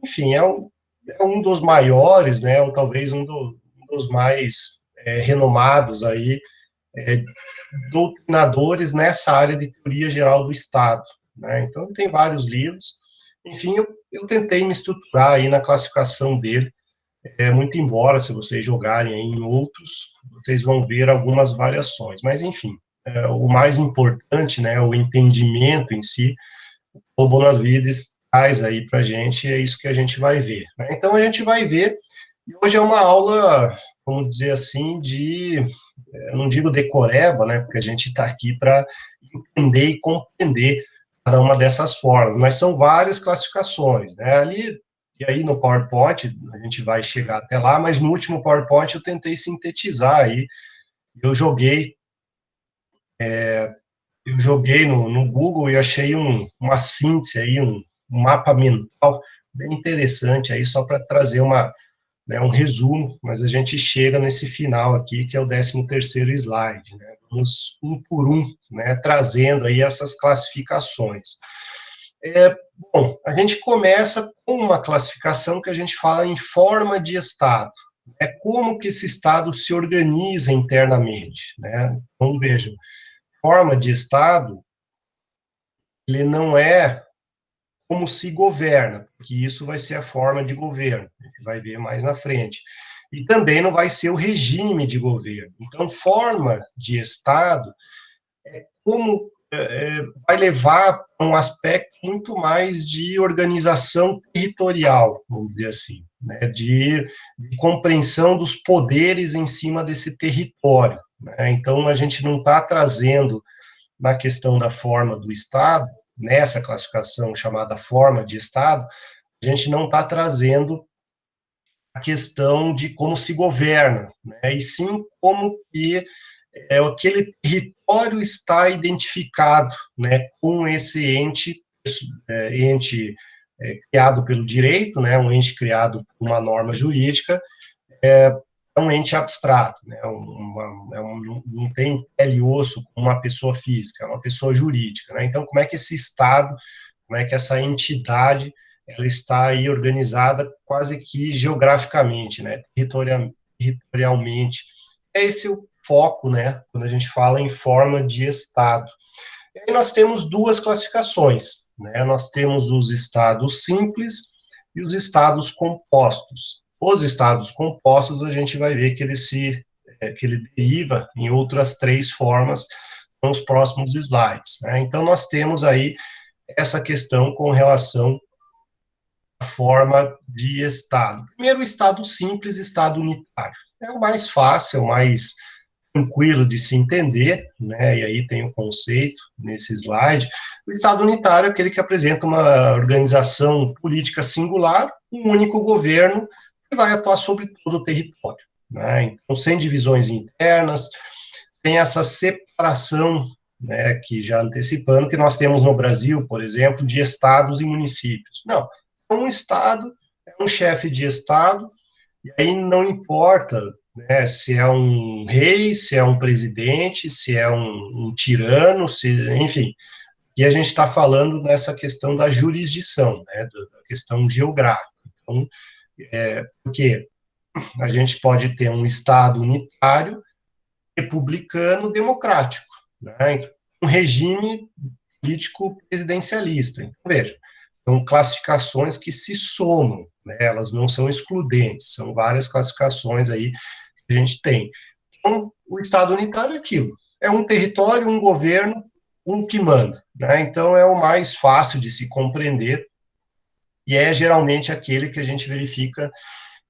enfim, é um dos maiores, né, ou talvez um dos mais renomados aí, doutrinadores nessa área de teoria geral do Estado, né? Então, ele tem vários livros. Enfim, eu tentei me estruturar aí na classificação dele, muito embora, se vocês jogarem aí em outros, vocês vão ver algumas variações. Mas, enfim, o mais importante, né, o entendimento em si, o Bonavides traz aí para a gente, é isso que a gente vai ver, né? Então, a gente vai ver, e hoje é uma aula, vamos dizer assim, eu não digo decoreba, né, porque a gente está aqui para entender e compreender cada uma dessas formas, mas são várias classificações, né, ali, e aí no PowerPoint, a gente vai chegar até lá, mas no último PowerPoint eu tentei sintetizar aí, eu joguei, no Google e achei uma síntese aí, um mapa mental bem interessante aí, só para trazer né, um resumo, mas a gente chega nesse final aqui, que é o 13º slide, né? Vamos um por um, né, trazendo aí essas classificações. Bom, a gente começa com uma classificação que a gente fala em forma de Estado. É como que esse Estado se organiza internamente, né? Então, vejam, forma de Estado, ele não é como se governa, porque isso vai ser a forma de governo, a gente vai ver mais na frente. E também não vai ser o regime de governo. Então, forma de Estado como vai levar a um aspecto muito mais de organização territorial, vamos dizer assim, né, de compreensão dos poderes em cima desse território, né? Então, a gente não está trazendo, na questão da forma do Estado, nessa classificação chamada forma de Estado, a gente não está trazendo a questão de como se governa, né, e sim como que aquele território está identificado, né, com esse ente criado pelo direito, né, um ente criado por uma norma jurídica, um ente abstrato, né, não tem pele e osso como uma pessoa física, é uma pessoa jurídica, né, então como é que esse Estado, como é que essa entidade, ela está aí organizada quase que geograficamente, né, territorialmente, esse o foco, né, quando a gente fala em forma de Estado. E aí nós temos duas classificações, né, nós temos os estados simples e os estados compostos. Os estados compostos, a gente vai ver que que ele deriva em outras três formas nos próximos slides, né? Então, nós temos aí essa questão com relação à forma de Estado. Primeiro, o Estado simples, Estado unitário. É o mais fácil, é o mais tranquilo de se entender, né? E aí tem o conceito nesse slide. O Estado unitário é aquele que apresenta uma organização política singular, um único governo que vai atuar sobre todo o território, né? Então, sem divisões internas, tem essa separação, né, que já antecipando, que nós temos no Brasil, por exemplo, de estados e municípios. Não, um estado é um chefe de estado, e aí não importa, né, se é um rei, se é um presidente, se é um tirano, enfim, e a gente está falando nessa questão da jurisdição, né, da questão geográfica. Então, porque a gente pode ter um Estado unitário, republicano, democrático, né, um regime político presidencialista. Então, veja, são classificações que se somam, né, elas não são excludentes, são várias classificações aí que a gente tem. Então, o Estado unitário é aquilo, é um território, um governo, um que manda, né, então é o mais fácil de se compreender e é geralmente aquele que a gente verifica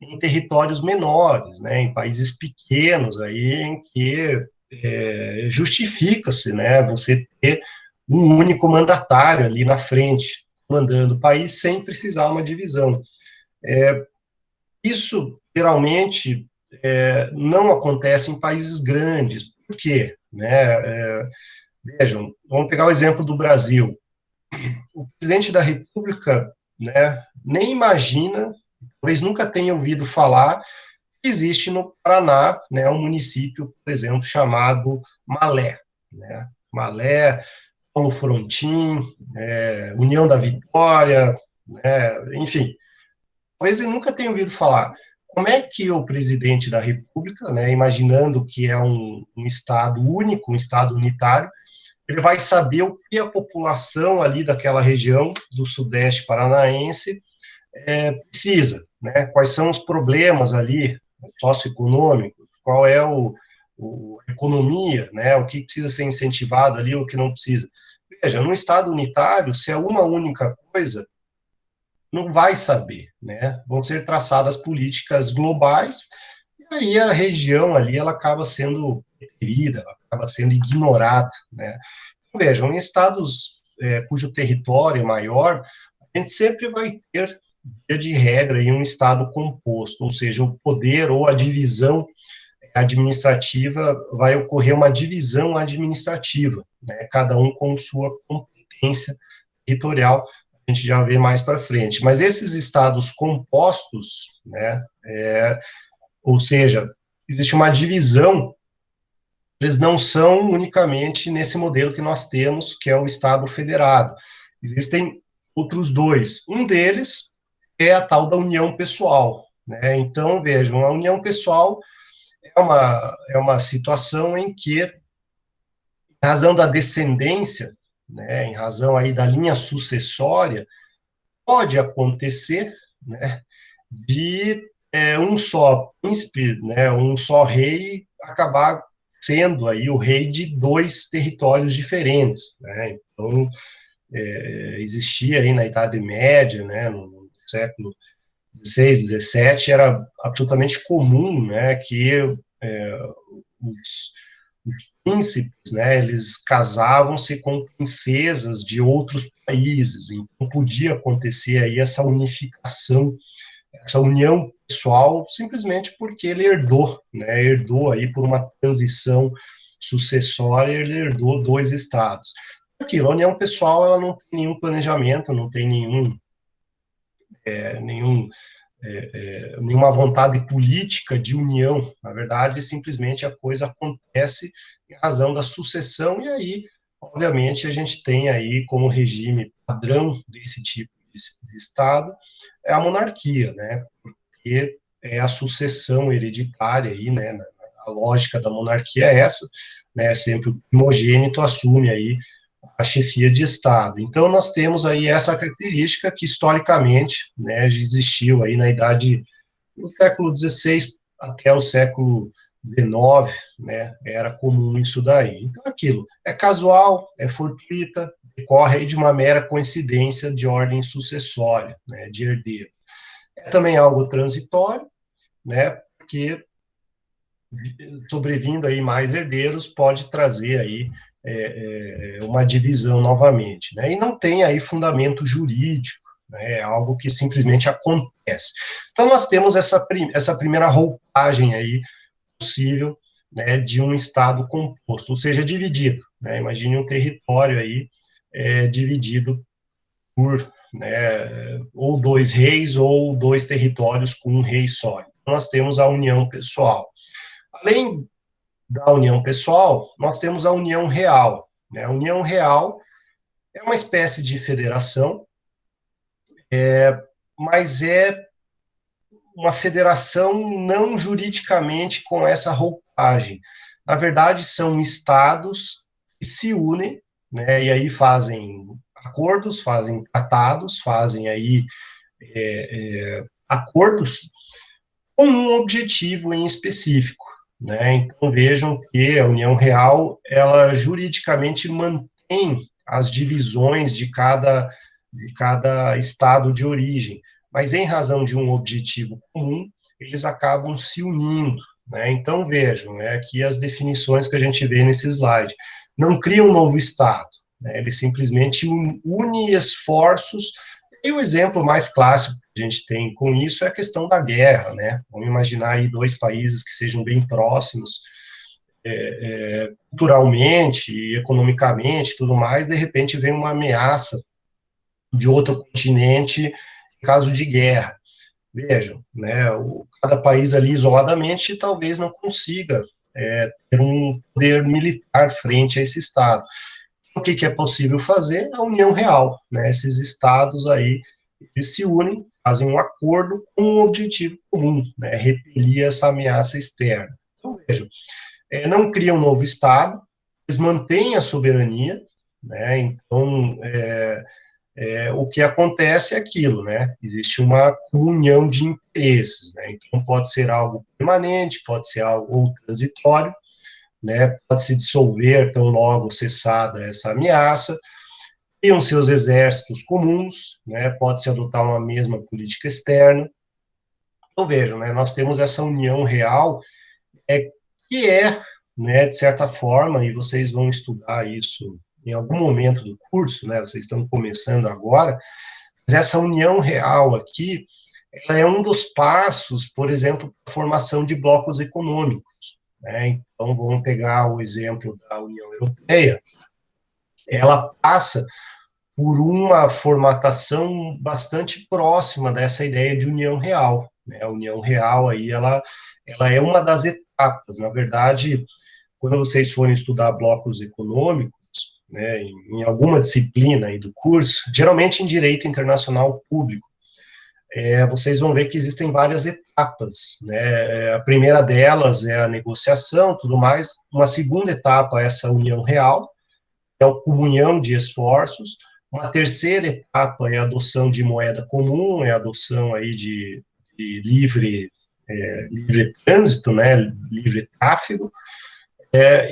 em territórios menores, né, em países pequenos, aí, em que justifica-se, né, você ter um único mandatário ali na frente, mandando o país sem precisar uma divisão. Isso, geralmente, não acontece em países grandes. Por quê? Né? Vejam, vamos pegar o exemplo do Brasil. O presidente da República, né, nem imagina, talvez nunca tenha ouvido falar, existe no Paraná, né, um município, por exemplo, chamado Malé, né? Malé, Paulo Frontin, União da Vitória, né, enfim, talvez ele nunca tenha ouvido falar. Como é que o presidente da República, né, imaginando que é um Estado único, um Estado unitário, ele vai saber o que a população ali daquela região do Sudeste Paranaense precisa, né? Quais são os problemas ali socioeconômicos, qual é a economia, né? O que precisa ser incentivado ali, o que não precisa. Veja, no Estado unitário, se é uma única coisa, não vai saber, né? Vão ser traçadas políticas globais e aí a região ali ela acaba sendo preterida, ela acaba sendo ignorada, né? Então, vejam, em estados cujo território é maior, a gente sempre vai ter, via de regra, em um estado composto, ou seja, o poder ou a divisão administrativa, vai ocorrer uma divisão administrativa, né? Cada um com sua competência territorial, a gente já vê mais para frente. Mas esses estados compostos, né, ou seja, existe uma divisão, eles não são unicamente nesse modelo que nós temos, que é o Estado federado. Existem outros dois. Um deles é a tal da união pessoal, né? Então, vejam, a união pessoal é uma situação em que, em razão da descendência, né, em razão aí da linha sucessória, pode acontecer, né, de um só príncipe, né, um só rei acabar sendo aí o rei de dois territórios diferentes, né? Então existia aí na Idade Média, né, no século XVI, XVII, era absolutamente comum, né, que os, os príncipes, né, eles casavam-se com princesas de outros países, então podia acontecer aí essa unificação, essa união pessoal, simplesmente porque ele herdou, né, herdou aí por uma transição sucessória, ele herdou dois estados. Aquilo, a união pessoal, ela não tem nenhum planejamento, não tem nenhum nenhuma vontade política de união. Na verdade, simplesmente a coisa acontece em razão da sucessão, e aí, obviamente, a gente tem aí como regime padrão desse tipo de Estado a monarquia, né? Porque é a sucessão hereditária aí, né? A lógica da monarquia é essa, né? Sempre o primogênito assume aí a chefia de Estado. Então, nós temos aí essa característica que, historicamente, né, existiu aí na idade do século XVI até o século XIX, né, era comum isso daí. Então, aquilo é casual, é fortuita, decorre aí de uma mera coincidência de ordem sucessória, né, de herdeiro. É também algo transitório, né, porque sobrevindo aí mais herdeiros, pode trazer aí uma divisão novamente, né? E não tem aí fundamento jurídico, né? É algo que simplesmente acontece. Então nós temos essa primeira roupagem aí possível, né, de um estado composto, ou seja, dividido, né? Imagine um território aí dividido por, né, ou dois reis ou dois territórios com um rei só. Então, nós temos a união pessoal. Além da união pessoal, nós temos a união real, né? A união real é uma espécie de federação, mas é uma federação não juridicamente com essa roupagem. Na verdade, são estados que se unem, né? E aí fazem acordos, fazem tratados, fazem aí acordos com um objetivo em específico, né? Então vejam que a União Real, ela juridicamente mantém as divisões de cada estado de origem, mas em razão de um objetivo comum, eles acabam se unindo, né? Então vejam, aqui as definições que a gente vê nesse slide. Não cria um novo estado, né? Ele simplesmente une esforços. E o exemplo mais clássico que a gente tem com isso é a questão da guerra, né? Vamos imaginar aí dois países que sejam bem próximos, culturalmente, economicamente, tudo mais, de repente vem uma ameaça de outro continente em caso de guerra. Vejam, né? Cada país ali isoladamente talvez não consiga ter um poder militar frente a esse Estado. O que é possível fazer? A união real, né? Esses estados aí, Eles se unem, fazem um acordo com um objetivo comum, né, repelir essa ameaça externa. Então, vejam, não criam um novo Estado, eles mantêm a soberania, né, então, o que acontece é aquilo, né, existe uma comunhão de interesses, né, então pode ser algo permanente, pode ser algo transitório, né, pode se dissolver tão logo cessada essa ameaça, criam seus exércitos comuns, né, pode-se adotar uma mesma política externa. Então, vejam, né, nós temos essa união real, que é, né, de certa forma, e vocês vão estudar isso em algum momento do curso, né, vocês estão começando agora, mas essa união real aqui, ela é um dos passos, por exemplo, para a formação de blocos econômicos, né, então vamos pegar o exemplo da União Europeia, ela passa por uma formatação bastante próxima dessa ideia de união real, né, a união real aí, ela é uma das etapas, na verdade, quando vocês forem estudar blocos econômicos, né, em alguma disciplina aí do curso, geralmente em direito internacional público, vocês vão ver que existem várias etapas, né, a primeira delas é a negociação, tudo mais, uma segunda etapa é essa união real, é a comunhão de esforços, uma terceira etapa é a adoção de moeda comum, é a adoção aí de livre trânsito, né, livre tráfego,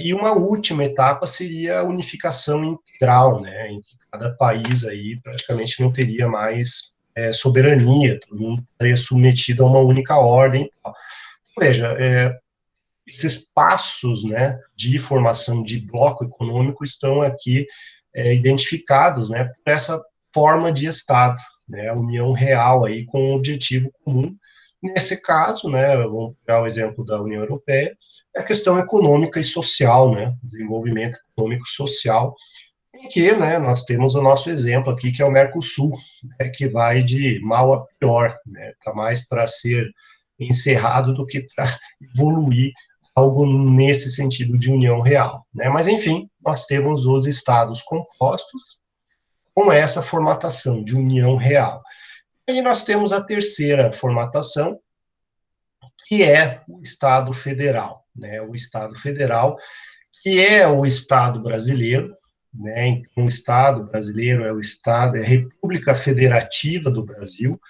e uma última etapa seria a unificação integral, né, em que cada país aí praticamente não teria mais soberania, todo mundo estaria submetido a uma única ordem. Veja, esses passos, né, de formação de bloco econômico estão aqui identificados, né, por essa forma de Estado, né, a união real aí com um objetivo comum. Nesse caso, né, vamos pegar o exemplo da União Europeia, é a questão econômica e social, né, desenvolvimento econômico e social, em que, né, nós temos o nosso exemplo aqui, que é o Mercosul, né, que vai de mal a pior, né, está mais para ser encerrado do que para evoluir algo nesse sentido de união real, né, mas enfim, nós temos os estados compostos com essa formatação de união real. E nós temos a terceira formatação, que é o Estado Federal, né, o Estado Federal, que é o Estado brasileiro, né, então o Estado brasileiro é o Estado, é a República Federativa do Brasil,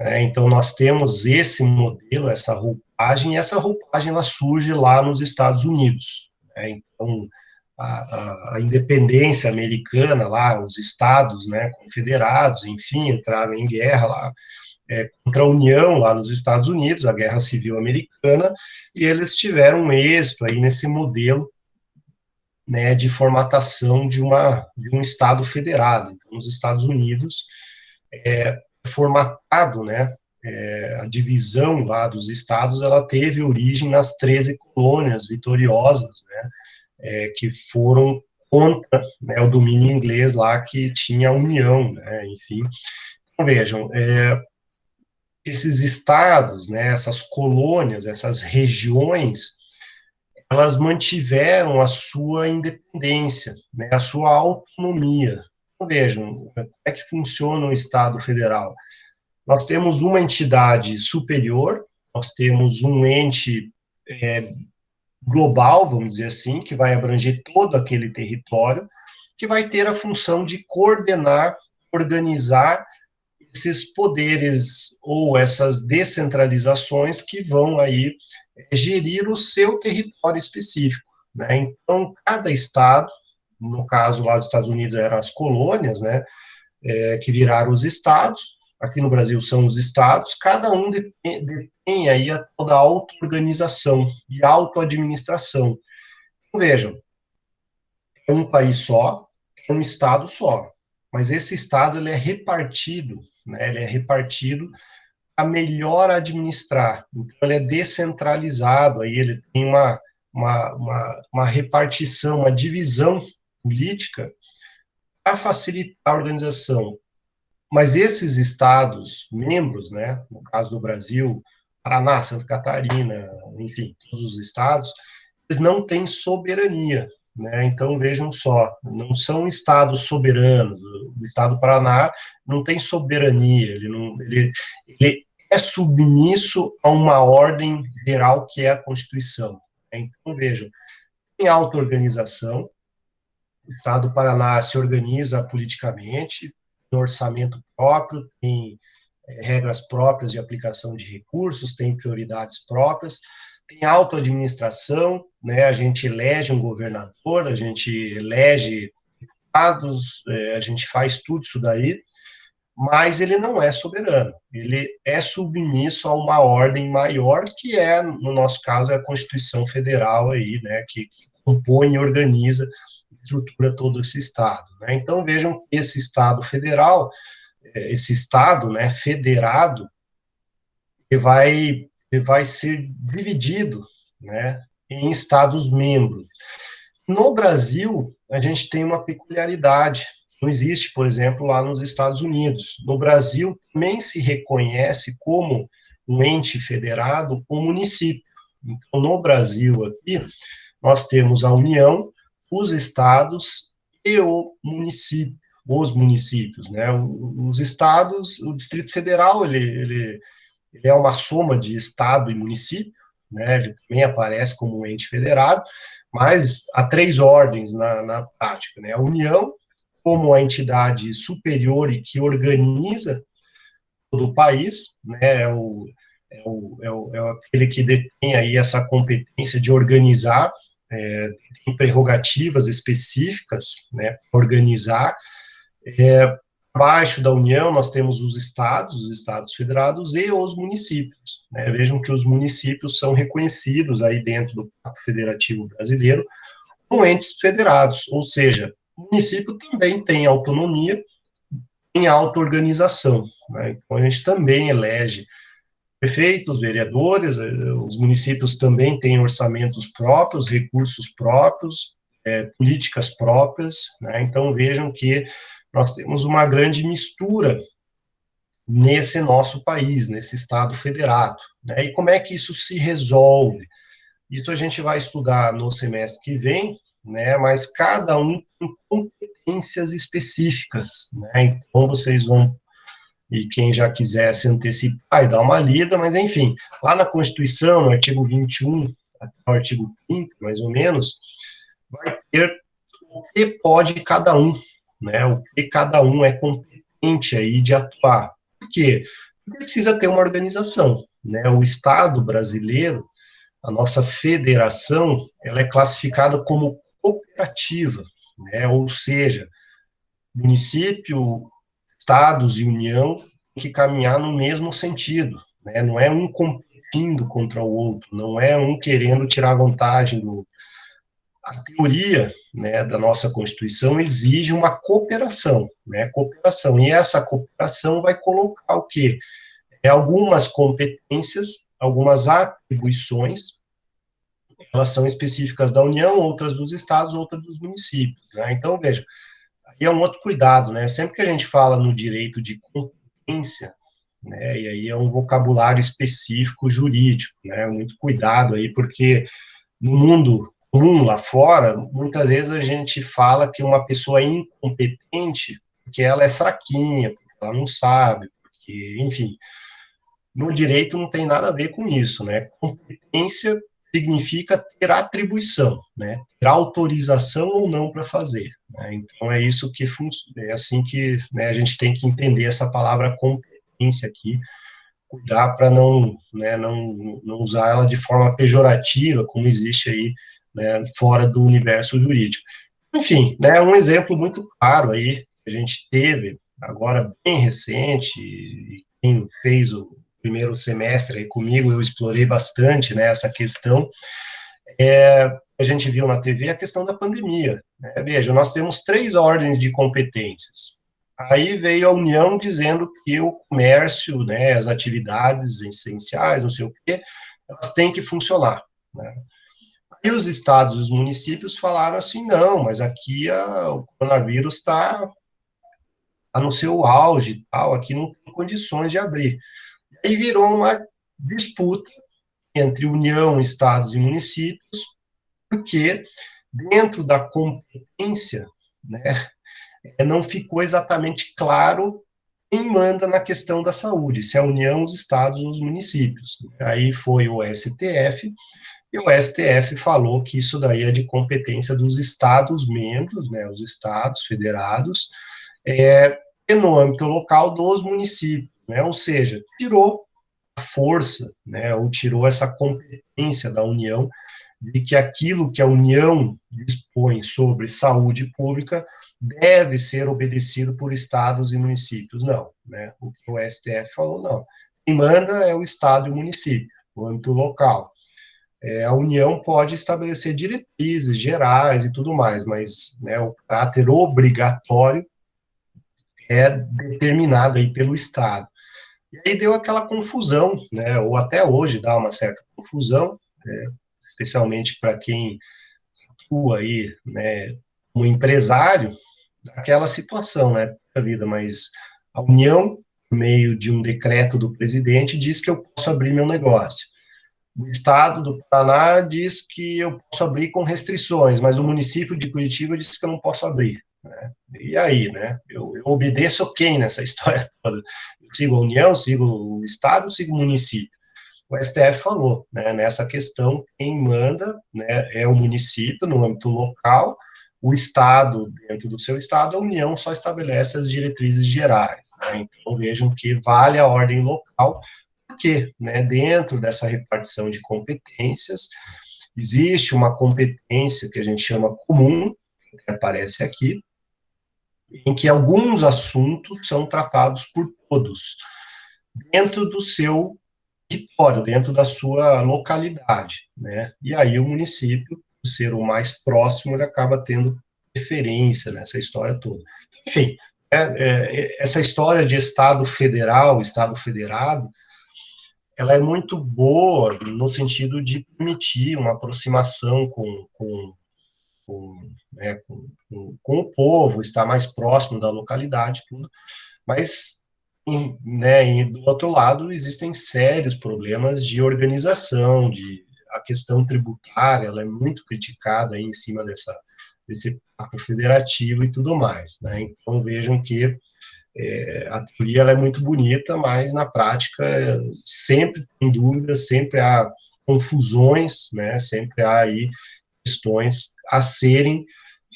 né, então nós temos esse modelo, essa roupagem, e essa roupagem ela surge lá nos Estados Unidos, né, então a independência americana lá, os estados, né, confederados, enfim, entraram em guerra lá, contra a União lá nos Estados Unidos, a Guerra Civil Americana, e eles tiveram um êxito aí nesse modelo, né, de formatação de um Estado federado. Então, nos Estados Unidos, formatado, né, a divisão lá dos estados, ela teve origem nas 13 colônias vitoriosas, né, que foram contra, né, o domínio inglês lá, que tinha a União, né, enfim. Então, vejam, esses estados, né, essas colônias, essas regiões, elas mantiveram a sua independência, né, a sua autonomia. Então, vejam, como é que funciona o Estado Federal? Nós temos uma entidade superior, nós temos um ente global, vamos dizer assim, que vai abranger todo aquele território, que vai ter a função de coordenar, organizar esses poderes ou essas descentralizações que vão aí gerir o seu território específico, né? Então, cada estado, no caso lá dos Estados Unidos eram as colônias, né, que viraram os estados, aqui no Brasil são os estados, cada um detém aí toda a auto-organização e auto-administração. Então, vejam, é um país só, é um estado só, mas esse estado ele é repartido, né, ele é repartido a melhor administrar. Então, ele é descentralizado, aí ele tem uma repartição, uma divisão política para facilitar a organização. Mas esses estados membros, né, no caso do Brasil, Paraná, Santa Catarina, enfim, todos os estados, eles não têm soberania, né? Então, vejam só, não são estados soberanos. O estado do Paraná não tem soberania, ele é submisso a uma ordem geral que é a Constituição. Então, vejam, tem auto-organização, o estado do Paraná se organiza politicamente, tem orçamento próprio, tem regras próprias de aplicação de recursos, tem prioridades próprias, tem autoadministração, né? A gente elege um governador, a gente elege estados, a gente faz tudo isso daí, mas ele não é soberano, ele é submisso a uma ordem maior, que é, no nosso caso, é a Constituição Federal aí, né, que compõe e organiza, estrutura todo esse Estado, né? Então, vejam que esse Estado federal, esse Estado, né, federado, ele vai ser dividido, né, em Estados-membros. No Brasil, a gente tem uma peculiaridade, não existe, por exemplo, lá nos Estados Unidos. No Brasil, também se reconhece como um ente federado o município. Então, no Brasil, aqui, nós temos a União, os estados e o município, os municípios, né? Os estados, o Distrito Federal, ele é uma soma de estado e município, né? Ele também aparece como um ente federado, mas há três ordens na prática, né? A União, como a entidade superior e que organiza todo o país, né? É aquele que detém aí essa competência de organizar, tem prerrogativas específicas, né, para organizar. Abaixo da União, nós temos os Estados federados e os municípios, né? Vejam que os municípios são reconhecidos aí dentro do Pacto Federativo Brasileiro como entes federados, ou seja, o município também tem autonomia, tem auto-organização, né? Então, a gente também elege prefeitos, vereadores, os municípios também têm orçamentos próprios, recursos próprios, políticas próprias, né? Então, vejam que nós temos uma grande mistura nesse nosso país, nesse Estado federado, né? E como é que isso se resolve? Isso a gente vai estudar no semestre que vem, né? Mas cada um tem competências específicas, né? Então, vocês vão, e quem já quiser se antecipar e dar uma lida, mas enfim, lá na Constituição, no artigo 21 até o artigo 30, mais ou menos, vai ter o que pode cada um, né? O que cada um é competente aí de atuar. Por quê? Porque precisa ter uma organização, né? O Estado brasileiro, a nossa federação, ela é classificada como cooperativa, né? Ou seja, município, estados e União têm que caminhar no mesmo sentido, né? Não é um competindo contra o outro, não é um querendo tirar vantagem do. A teoria, né, da nossa Constituição exige uma cooperação, né? Cooperação, e essa cooperação vai colocar o quê? Algumas competências, algumas atribuições, elas são específicas da União, outras dos estados, outras dos municípios, né? Então, veja, aí é um outro cuidado, né? Sempre que a gente fala no direito de competência, né, e aí é um vocabulário específico jurídico, né? Muito cuidado aí, porque no mundo comum lá fora, muitas vezes a gente fala que uma pessoa é incompetente porque ela é fraquinha, porque ela não sabe, porque, enfim, no direito não tem nada a ver com isso, né? Competência significa ter atribuição, né? Ter autorização ou não para fazer, né? Então é isso que é assim que, né, a gente tem que entender essa palavra competência aqui, cuidar para não, né, não usar ela de forma pejorativa, como existe aí, né, fora do universo jurídico. Enfim, né, um exemplo muito claro aí que a gente teve agora bem recente, e quem fez o primeiro semestre aí comigo, eu explorei bastante, né, essa questão, a gente viu na TV a questão da pandemia, né? Veja, nós temos três ordens de competências. Aí veio a União dizendo que o comércio, né, as atividades essenciais, não sei o quê, elas têm que funcionar, né? E os estados e os municípios falaram assim, não, mas aqui o coronavírus está no seu auge, tal, aqui não tem condições de abrir. Aí virou uma disputa entre União, estados e municípios, porque dentro da competência, né, não ficou exatamente claro quem manda na questão da saúde, se é a União, os estados ou os municípios. Aí foi o STF, e o STF falou que isso daí é de competência dos estados-membros, né, os estados federados, e no âmbito local dos municípios, né, ou seja, tirou a força, né, ou tirou essa competência da União de que aquilo que a União dispõe sobre saúde pública deve ser obedecido por estados e municípios. Não, né? O que o STF falou, não. Quem manda é o estado e o município, o âmbito local. A União pode estabelecer diretrizes gerais e tudo mais, mas, né, o caráter obrigatório é determinado aí pelo Estado. E aí deu aquela confusão, né, ou até hoje dá uma certa confusão, especialmente para quem atua aí, né, como empresário, aquela situação, né, da vida, mas a União, por meio de um decreto do presidente, diz que eu posso abrir meu negócio. O Estado do Paraná diz que eu posso abrir com restrições, mas o município de Curitiba diz que eu não posso abrir. Né? E aí, né? Eu obedeço quem nessa história toda? Eu sigo a União, sigo o Estado, sigo o município? O STF falou, né, nessa questão, quem manda, né, é o município no âmbito local, o Estado, dentro do seu Estado, a União só estabelece as diretrizes gerais. Né? Então, vejam que vale a ordem local, porque, né, dentro dessa repartição de competências, existe uma competência que a gente chama comum, que aparece aqui, em que alguns assuntos são tratados por todos, dentro do seu território, dentro da sua localidade, né? E aí o município, por ser o mais próximo, ele acaba tendo preferência nessa história toda. Enfim, essa história de Estado federal, Estado federado, ela é muito boa no sentido de permitir uma aproximação com o povo, estar mais próximo da localidade, tudo, mas né, do outro lado existem sérios problemas de organização, de a questão tributária, ela é muito criticada aí em cima desse pacto federativo e tudo mais, né? Então vejam que a teoria ela é muito bonita, mas na prática sempre tem dúvidas, sempre há confusões, né? Sempre há aí questões a serem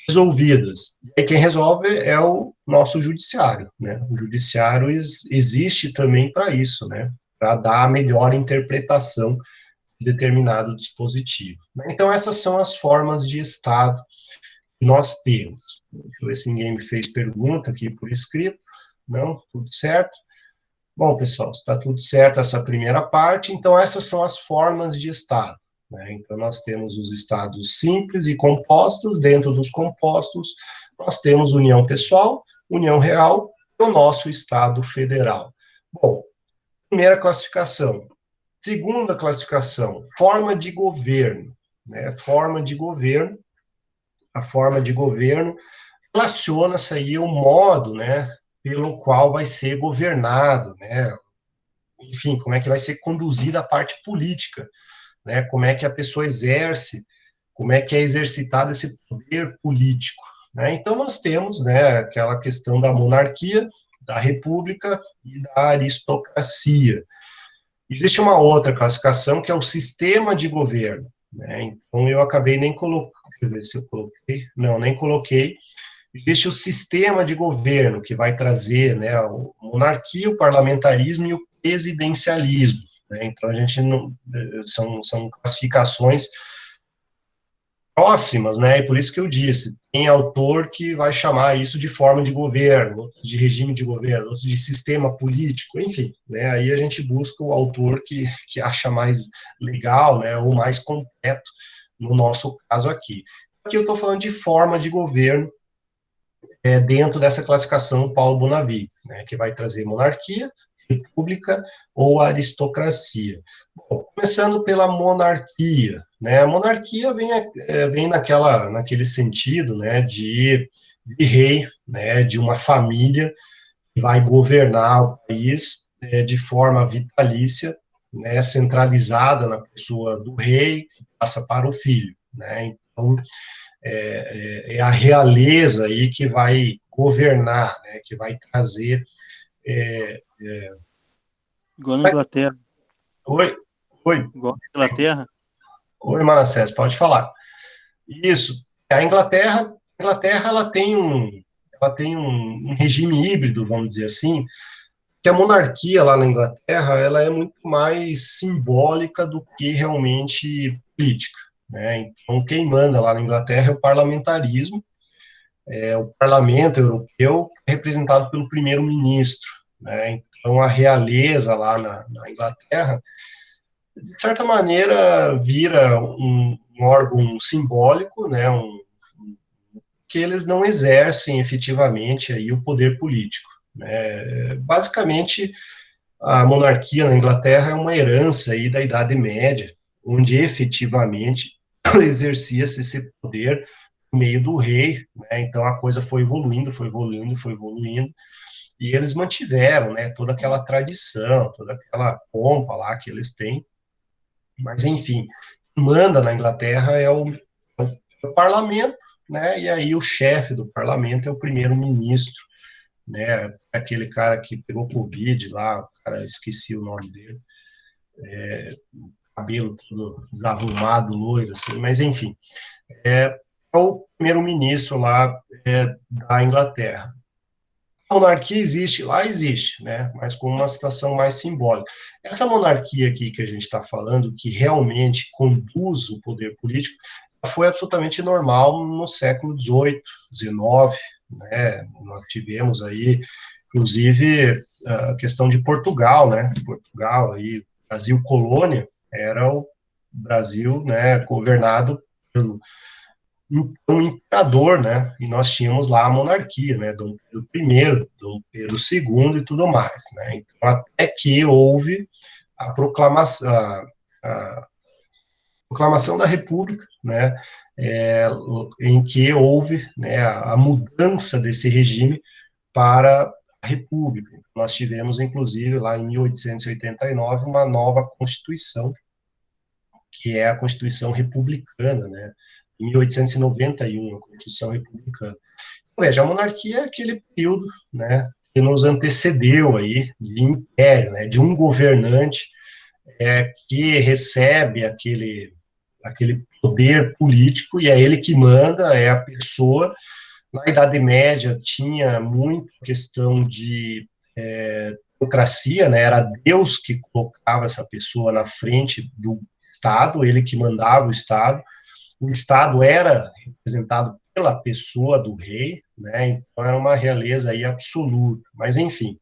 resolvidas. E quem resolve é o nosso judiciário, né? O judiciário existe também para isso, né? Para dar a melhor interpretação de determinado dispositivo. Então, essas são as formas de Estado que nós temos. Deixa eu ver se ninguém me fez pergunta aqui por escrito. Não, tudo certo. Bom, pessoal, está tudo certo essa primeira parte. Então, essas são as formas de Estado. Né? Então, nós temos os estados simples e compostos. Dentro dos compostos, nós temos união pessoal, união real e o nosso Estado federal. Bom, primeira classificação. Segunda classificação, forma de governo. Né? Forma de governo. A forma de governo relaciona-se aí ao modo, né, pelo qual vai ser governado, né? Enfim, como é que vai ser conduzida a parte política, né? Como é que a pessoa exerce, como é que é exercitado esse poder político, né? Então nós temos, né, aquela questão da monarquia, da república e da aristocracia. Existe uma outra classificação que é o sistema de governo, né? Então eu acabei nem colocando, deixa eu ver se eu coloquei, não, nem coloquei. Existe o sistema de governo, que vai trazer, né, a monarquia, o parlamentarismo e o presidencialismo. Né? Então, a gente não. São classificações próximas, né? E por isso que eu disse: tem autor que vai chamar isso de forma de governo, outro de regime de governo, outro de sistema político, enfim. Né? Aí a gente busca o autor que acha mais legal, né, ou mais completo, no nosso caso aqui. Aqui eu estou falando de forma de governo, dentro dessa classificação Paulo Bonavi, né, que vai trazer monarquia, república ou aristocracia. Bom, começando pela monarquia, né, a monarquia vem naquele sentido, né, de rei, né, de uma família que vai governar o país de forma vitalícia, né, centralizada na pessoa do rei, que passa para o filho, né, então é a realeza aí que vai governar, né, que vai trazer... Igual na Inglaterra. Oi, oi, Igual na Inglaterra. oi, Manassés, pode falar. Isso. A Inglaterra ela tem um regime híbrido, vamos dizer assim, que a monarquia lá na Inglaterra ela é muito mais simbólica do que realmente política, né? Então, quem manda lá na Inglaterra é o parlamentarismo, é o parlamento europeu é representado pelo primeiro-ministro, né? Então, a realeza lá na Inglaterra, de certa maneira, vira um órgão simbólico, né? Que eles não exercem efetivamente aí o poder político, né? Basicamente, a monarquia na Inglaterra é uma herança aí da Idade Média, onde efetivamente exercia-se esse poder por meio do rei, né? Então a coisa foi evoluindo, foi evoluindo, foi evoluindo, e eles mantiveram, né, toda aquela tradição, toda aquela pompa lá que eles têm, mas enfim, quem manda na Inglaterra é o parlamento, né? E aí o chefe do parlamento é o primeiro-ministro, né? Aquele cara que pegou Covid lá, cara, esqueci o nome dele, cabelo todo arrumado, loiro, assim, mas enfim, é o primeiro-ministro lá da Inglaterra. A monarquia existe, lá existe, né, mas com uma situação mais simbólica. Essa monarquia aqui que a gente está falando, que realmente conduz o poder político, foi absolutamente normal no século XVIII, XIX, né, nós tivemos aí, inclusive, a questão de Portugal, né, Portugal, aí, Brasil colônia, era o Brasil, né, governado pelo um imperador, né? E nós tínhamos lá a monarquia, né? Dom Pedro I, Dom Pedro II e tudo mais, né? Então, até que houve a proclamação da República, né? Em que houve, né, a mudança desse regime para a República. Nós tivemos, inclusive, lá em 1889, uma nova Constituição, que é a Constituição Republicana, né? Em 1891, a Constituição Republicana. Veja, a monarquia é aquele período, né, que nos antecedeu aí de império, né, de um governante que recebe aquele poder político e é ele que manda, é a pessoa. Na Idade Média tinha muito questão de democracia, né, era Deus que colocava essa pessoa na frente do Estado, ele que mandava o Estado era representado pela pessoa do rei, né? Então era uma realeza aí absoluta. Mas enfim,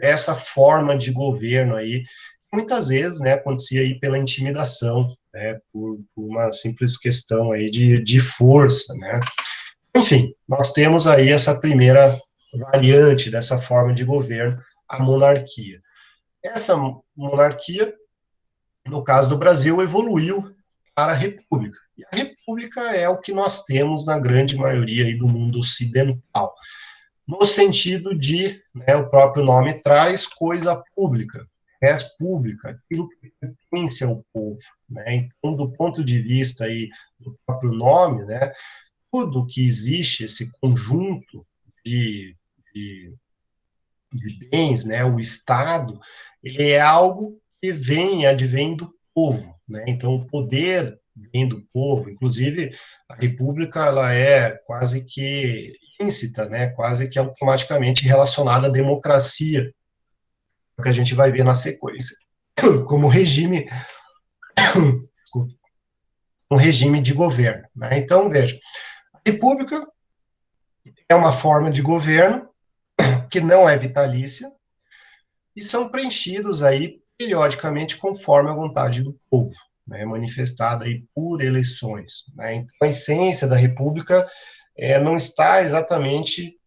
essa forma de governo aí muitas vezes, né, acontecia aí pela intimidação, né, por uma simples questão aí de força, né? Enfim, nós temos aí essa primeira variante dessa forma de governo, a monarquia. Essa monarquia, no caso do Brasil, evoluiu para a república. E a república é o que nós temos na grande maioria aí do mundo ocidental, no sentido de, né, o próprio nome traz, coisa pública, res pública, aquilo que pertence ao povo, né? Então, do ponto de vista aí do próprio nome, né, tudo que existe, esse conjunto de, de, de bens, né, o Estado, ele é algo que advém do povo, né? Então, o poder vem do povo. Inclusive, a República ela é quase que íncita, né? Quase que automaticamente relacionada à democracia, que a gente vai ver na sequência, como regime, um regime de governo, né? Então, veja, a República é uma forma de governo que não é vitalícia, e são preenchidos aí periodicamente conforme a vontade do povo, né, manifestada aí por eleições, né? Então, a essência da República não está exatamente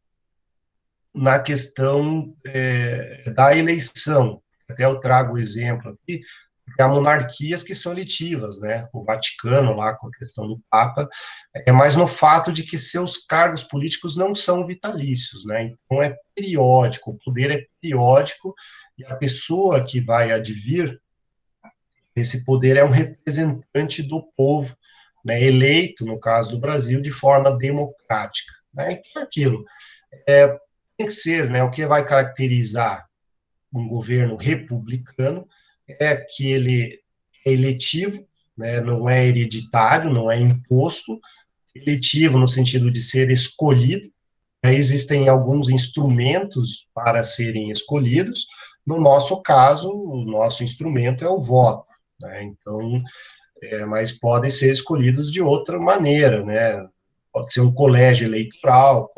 na questão da eleição. Até eu trago o exemplo aqui, porque há monarquias que são eletivas, né? O Vaticano, lá com a questão do Papa, mas no fato de que seus cargos políticos não são vitalícios, né? Então é periódico, o poder é periódico, e a pessoa que vai advir esse poder é um representante do povo né, eleito, no caso do Brasil, de forma democrática. Né? Então, aquilo tem que ser, né, o que vai caracterizar um governo republicano é que ele é eletivo, né, não é hereditário, não é imposto, eletivo no sentido de ser escolhido. Existem alguns instrumentos para serem escolhidos. No nosso caso, o nosso instrumento é o voto. Né? Então, mas podem ser escolhidos de outra maneira, né? Pode ser um colégio eleitoral,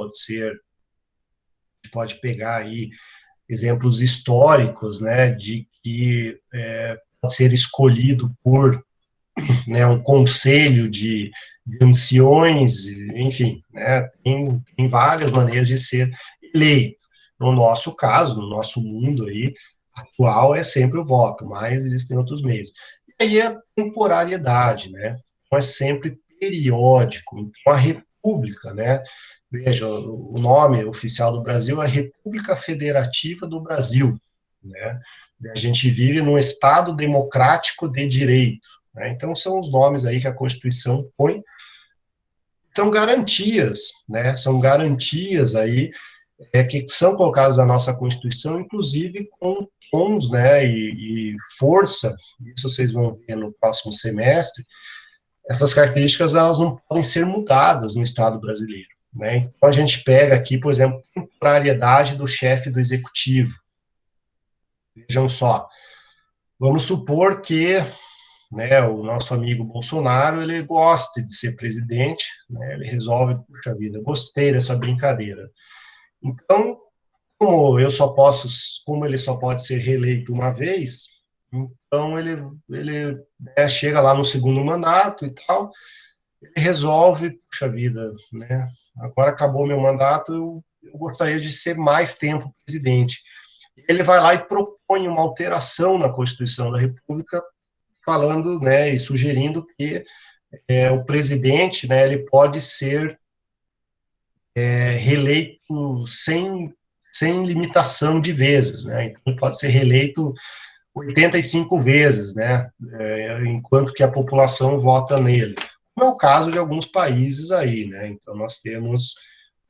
pode pegar aí exemplos históricos, né, de que pode ser escolhido por, né, um conselho de anciões, enfim, né, tem várias maneiras de ser eleito. No nosso caso, no nosso mundo aí atual, é sempre o voto, mas existem outros meios. E aí a temporariedade, né, então é sempre periódico. Então a república, né, veja, o nome oficial do Brasil é República Federativa do Brasil, né, a gente vive num Estado democrático de direito, né, então são os nomes aí que a Constituição põe, são garantias, né, são garantias aí que são colocadas na nossa Constituição, inclusive com tons, né, e força, isso vocês vão ver no próximo semestre, essas características elas não podem ser mudadas no Estado brasileiro. Né? Então a gente pega aqui, por exemplo, a temporariedade do chefe do executivo. Vejam só, vamos supor que, né, o nosso amigo Bolsonaro, ele gosta de ser presidente, né, ele resolve, puxa vida, gostei dessa brincadeira. Então, como ele só pode ser reeleito uma vez, então ele né, chega lá no segundo mandato e tal, ele resolve, puxa vida, né, agora acabou meu mandato, eu gostaria de ser mais tempo presidente. Ele vai lá e propõe uma alteração na Constituição da República, falando, né, e sugerindo que o presidente, né, ele pode ser reeleito sem limitação de vezes, né, então ele pode ser reeleito 85 vezes, né, enquanto que a população vota nele. Como é o caso de alguns países aí, né, então nós temos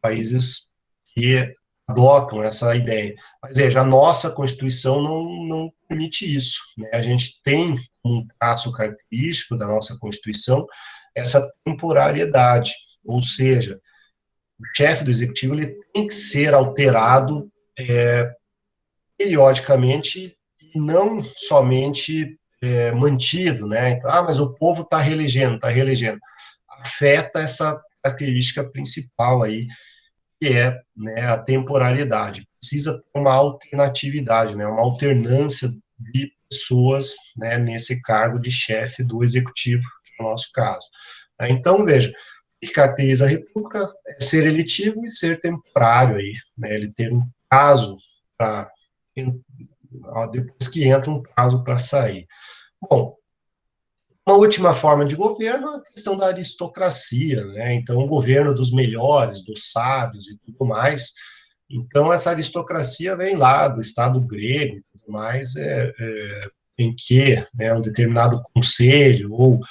países que adotam essa ideia. Mas veja, a nossa Constituição não permite isso, né, a gente tem um traço característico da nossa Constituição essa temporariedade, ou seja, o chefe do executivo ele tem que ser alterado periodicamente e não somente mantido, né? Então, mas o povo está reelegendo, está reelegendo. Afeta essa característica principal aí, que é, né, a temporalidade. Precisa ter uma alternatividade, né, uma alternância de pessoas, né, nesse cargo de chefe do executivo, que é o nosso caso. Então, veja, o que caracteriza a República é ser eletivo e ser temporário aí, né, ele ter um prazo para depois que entra um prazo para sair. Bom, uma última forma de governo é a questão da aristocracia, né? Então, o governo dos melhores, dos sábios e tudo mais. Então, essa aristocracia vem lá do Estado grego e tudo mais, em que, né, um determinado conselho ou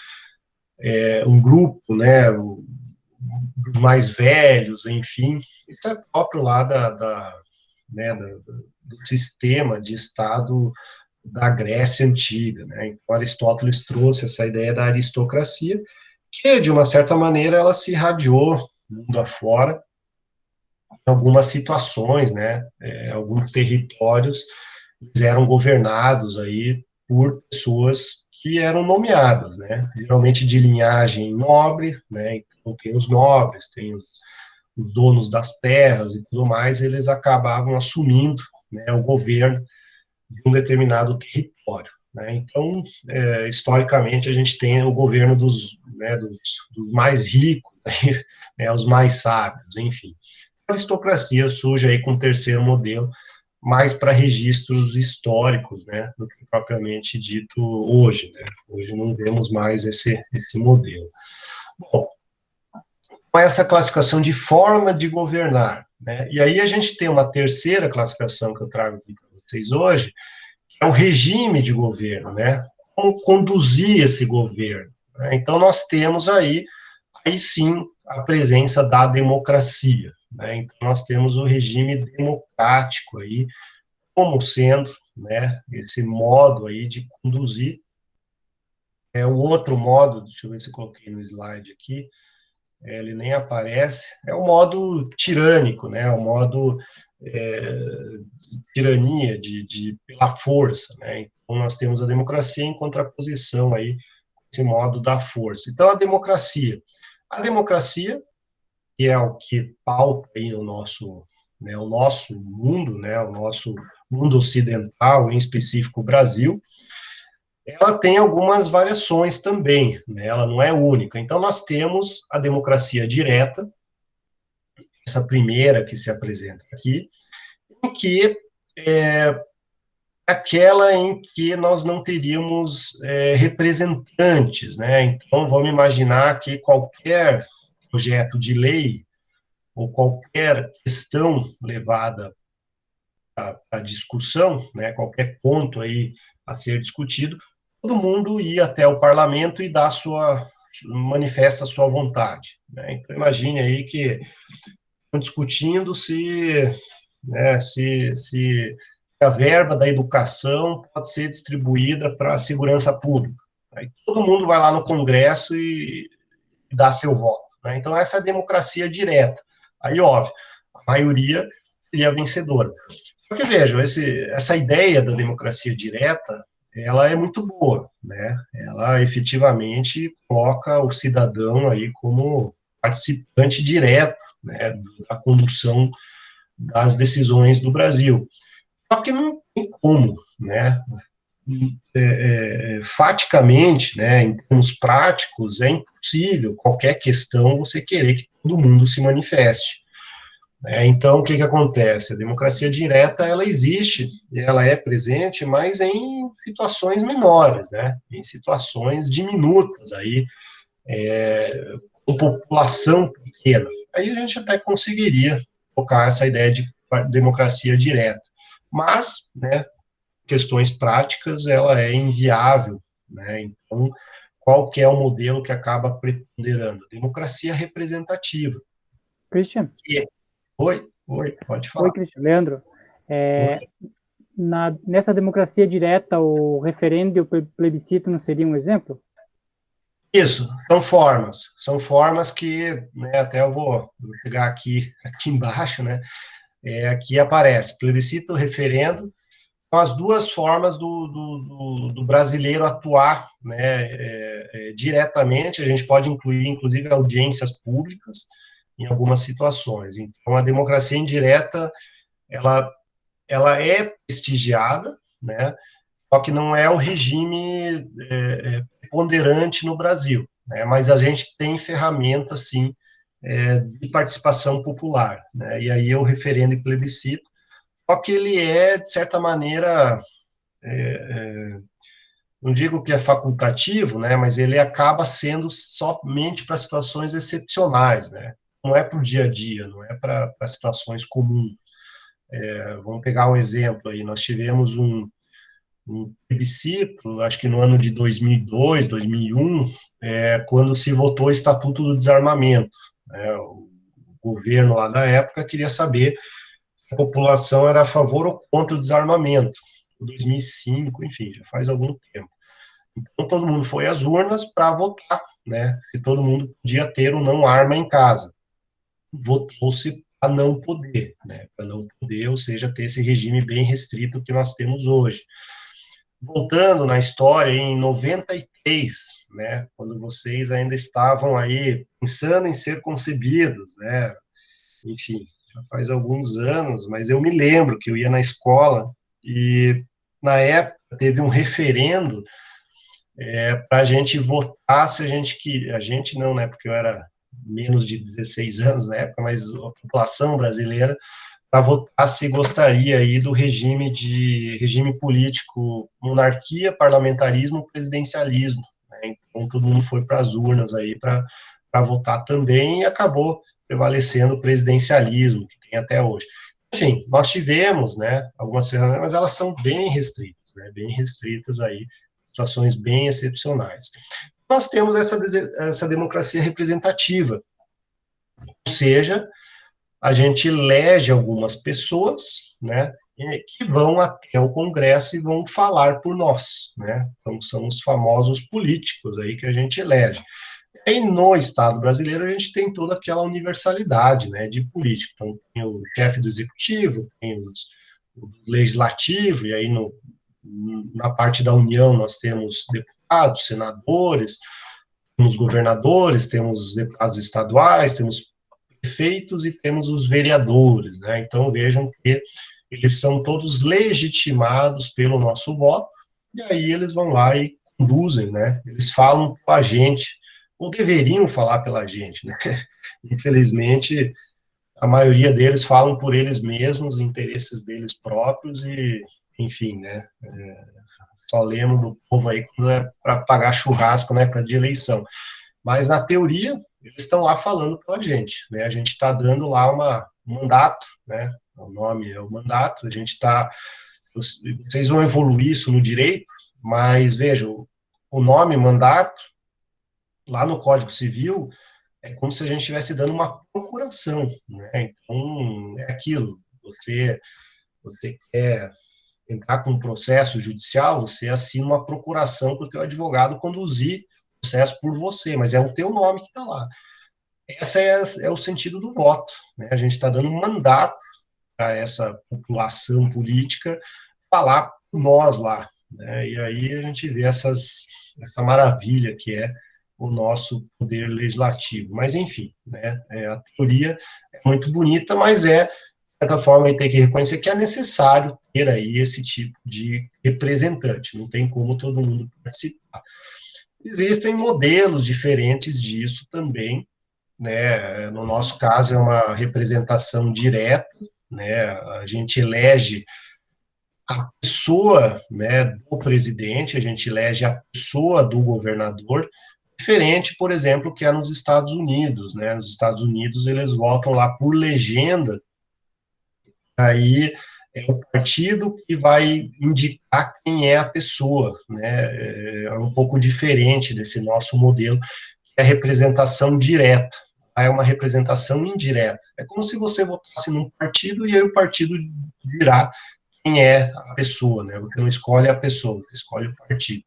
um grupo, né, dos mais velhos, enfim, isso é próprio lá né, do sistema de Estado da Grécia Antiga. Né? Então, Aristóteles trouxe essa ideia da aristocracia, que, de uma certa maneira, ela se irradiou mundo afora, em algumas situações, né? Alguns territórios eram governados aí por pessoas que eram nomeadas, né? Geralmente de linhagem nobre, né? Então, tem os nobres, tem os donos das terras e tudo mais, eles acabavam assumindo, né, o governo de um determinado território. Né? Então, historicamente, a gente tem o governo né, dos mais ricos, né, os mais sábios, enfim. A aristocracia surge aí com o terceiro modelo, mais para registros históricos, né, do que propriamente dito hoje. Né? Hoje não vemos mais esse modelo. Bom, com essa classificação de forma de governar, né? E aí a gente tem uma terceira classificação que eu trago aqui para vocês hoje, é o regime de governo, né? Como conduzir esse governo. né? Então, nós temos aí sim, a presença da democracia, né? Então, nós temos o regime democrático aí, como sendo, né, esse modo aí de conduzir. O outro modo, deixa eu ver se eu coloquei no slide aqui, ele nem aparece, é o modo tirânico, né, o modo tirania pela força, né? Então, nós temos a democracia em contraposição aí, com esse modo da força. Então, a democracia, que é o que pauta aí o nosso mundo, né, o nosso mundo ocidental, em específico o Brasil, ela tem algumas variações também, né, ela não é única. Então, nós temos a democracia direta, essa primeira que se apresenta aqui, em que aquela em que nós não teríamos representantes, né? Então, vamos imaginar que qualquer projeto de lei ou qualquer questão levada à discussão, né, qualquer ponto aí a ser discutido, todo mundo ia até o parlamento e manifesta a sua vontade, né? Então, imagine aí que estão discutindo se a verba da educação pode ser distribuída para a segurança pública. Aí todo mundo vai lá no Congresso e dá seu voto, né? Então, essa é a democracia direta. Aí, óbvio, a maioria seria vencedora. Porque, vejam, essa ideia da democracia direta, ela é muito boa, né? Ela efetivamente coloca o cidadão aí como participante direto, né, da condução das decisões do Brasil. Só que não tem como, né? Faticamente, né, em termos práticos, é impossível qualquer questão você querer que todo mundo se manifeste. Então, o que acontece? A democracia direta, ela existe, ela é presente, mas em situações menores, né? Em situações diminutas, aí, com população pequena. Aí a gente até conseguiria tocar essa ideia de democracia direta. Mas, né, questões práticas, ela é inviável, né? Então, qual que é o modelo que acaba preponderando? Democracia representativa. Christian? Oi, pode falar. Oi, Christian. Leandro, nessa democracia direta, o referendo e o plebiscito não seriam um exemplo? Isso, são formas que, né, até eu vou pegar aqui embaixo, né, aqui aparece plebiscito, referendo, são as duas formas do brasileiro atuar, né, diretamente. A gente pode incluir, inclusive, audiências públicas em algumas situações. Então, a democracia indireta, ela é prestigiada, né, só que não é o regime preponderante no Brasil, né, mas a gente tem ferramentas, sim, de participação popular, né, e aí o referendo e plebiscito, só que ele de certa maneira, não digo que é facultativo, né, mas ele acaba sendo somente para situações excepcionais, né, não é para o dia a dia, não é para situações comuns. Vamos pegar um exemplo aí, nós tivemos um plebiscito, acho que no ano de 2002, 2001, quando se votou o Estatuto do Desarmamento, né, o governo lá da época queria saber se a população era a favor ou contra o desarmamento, em 2005, enfim, já faz algum tempo. Então, todo mundo foi às urnas para votar, né, se todo mundo podia ter ou não arma em casa. Votou-se a não poder, né, para não poder, ou seja, ter esse regime bem restrito que nós temos hoje. Voltando na história, em 93, né, quando vocês ainda estavam aí pensando em ser concebidos, né, enfim, já faz alguns anos, mas eu me lembro que eu ia na escola e, na época, teve um referendo para a gente votar se a gente não, né, porque eu era menos de 16 anos na época, mas a população brasileira, para votar se gostaria aí do regime político, monarquia, parlamentarismo, presidencialismo, né? Então todo mundo foi para as urnas aí para votar também e acabou prevalecendo o presidencialismo que tem até hoje. Enfim, nós tivemos, né, algumas ferramentas, mas elas são bem restritas, né, bem restritas aí, situações bem excepcionais. Nós temos essa democracia representativa, ou seja, a gente elege algumas pessoas, né, que vão até o Congresso e vão falar por nós, né, então são os famosos políticos aí que a gente elege. E no Estado brasileiro a gente tem toda aquela universalidade, né, de político, então tem o chefe do executivo, tem o legislativo, e aí na parte da União nós temos deputados, senadores, temos governadores, temos deputados estaduais, temos prefeitos e temos os vereadores, né? Então vejam que eles são todos legitimados pelo nosso voto, e aí eles vão lá e conduzem, né? Eles falam com a gente, ou deveriam falar pela gente, né? Infelizmente, a maioria deles falam por eles mesmos, interesses deles próprios e, enfim, né? Só lembro do povo aí quando é para pagar churrasco na época de eleição. Mas, na teoria, eles estão lá falando pela gente, né? A gente está dando lá um mandato, né? O nome é o mandato, a gente está... Vocês vão evoluir isso no direito, mas, vejam, o nome mandato, lá no Código Civil, é como se a gente estivesse dando uma procuração, né? Então, é aquilo, você quer entrar com um processo judicial, você assina uma procuração para o teu advogado conduzir o processo por você, mas é o teu nome que está lá. Esse é o sentido do voto, né? A gente está dando um mandato para essa população política falar por nós lá, né? E aí a gente vê essa maravilha que é o nosso poder legislativo. Mas, enfim, né? A teoria é muito bonita, mas de certa forma, tem que reconhecer que é necessário ter aí esse tipo de representante, não tem como todo mundo participar. Existem modelos diferentes disso também, né? No nosso caso, é uma representação direta, né? A gente elege a pessoa, né, do presidente, a gente elege a pessoa do governador, diferente, por exemplo, que é nos Estados Unidos, né? Nos Estados Unidos, eles votam lá por legenda. Aí é o partido que vai indicar quem é a pessoa, né? É um pouco diferente desse nosso modelo, que é a representação direta. Aí é uma representação indireta. É como se você votasse num partido e aí o partido dirá quem é a pessoa, né? Você não escolhe a pessoa, você escolhe o partido.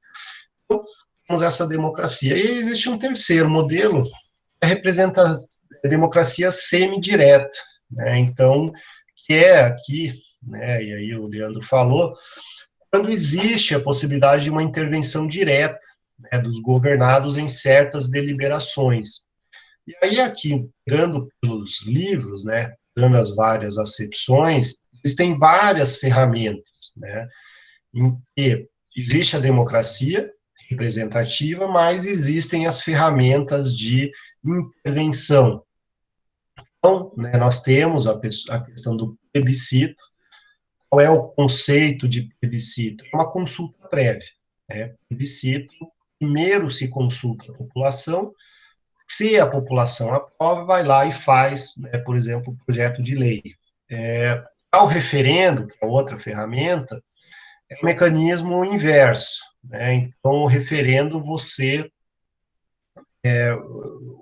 Então, temos essa democracia. E existe um terceiro modelo, que representa a democracia semidireta, né? Então, que é aqui, né, e aí o Leandro falou, quando existe a possibilidade de uma intervenção direta, né, dos governados em certas deliberações. E aí aqui, pegando pelos livros, né, pegando as várias acepções, existem várias ferramentas, né, em que existe a democracia representativa, mas existem as ferramentas de intervenção. Então, né, nós temos a questão do plebiscito. Qual é o conceito de plebiscito? É uma consulta prévia, né? Plebiscito, primeiro se consulta a população, se a população aprova, vai lá e faz, né, por exemplo, o projeto de lei. Ao referendo, que é outra ferramenta, é um mecanismo inverso, né? Então, o referendo,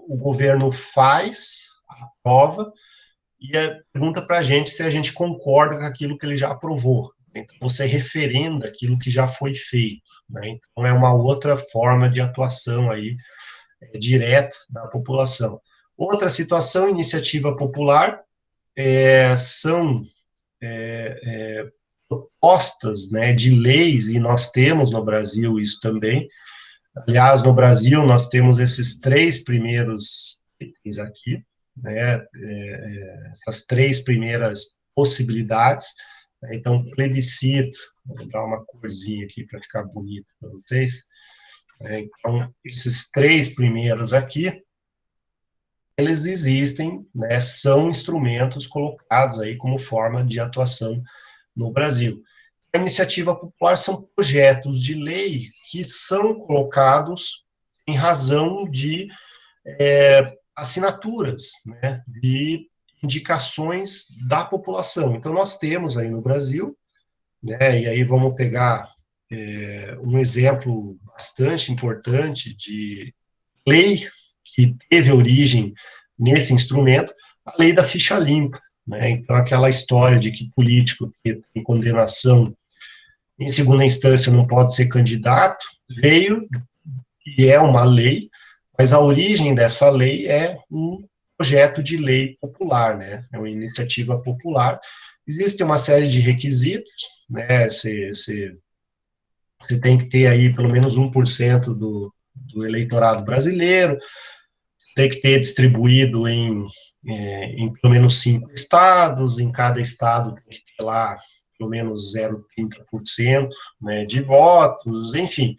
o governo faz, aprova, e pergunta para a gente se a gente concorda com aquilo que ele já aprovou. Então, você referenda aquilo que já foi feito, né? Então, é uma outra forma de atuação aí, direta da população. Outra situação, iniciativa popular, são propostas, né, de leis, e nós temos no Brasil isso também. Aliás, no Brasil, nós temos esses três primeiros itens aqui, né, as três primeiras possibilidades. Então, plebiscito, vou dar uma corzinha aqui para ficar bonito para vocês. Então, esses três primeiros aqui, eles existem, né, são instrumentos colocados aí como forma de atuação no Brasil. A iniciativa popular são projetos de lei que são colocados em razão de assinaturas, né, de indicações da população. Então, nós temos aí no Brasil, né, e aí vamos pegar um exemplo bastante importante de lei que teve origem nesse instrumento, a lei da ficha limpa, né? Então, aquela história de que político que tem condenação em segunda instância não pode ser candidato, veio e é uma lei, mas a origem dessa lei é um projeto de lei popular, né? É uma iniciativa popular. Existe uma série de requisitos, né? Você tem que ter aí pelo menos 1% do eleitorado brasileiro, tem que ter distribuído em pelo menos 5 estados, em cada estado tem que ter lá pelo menos 0,30%, né, de votos, enfim.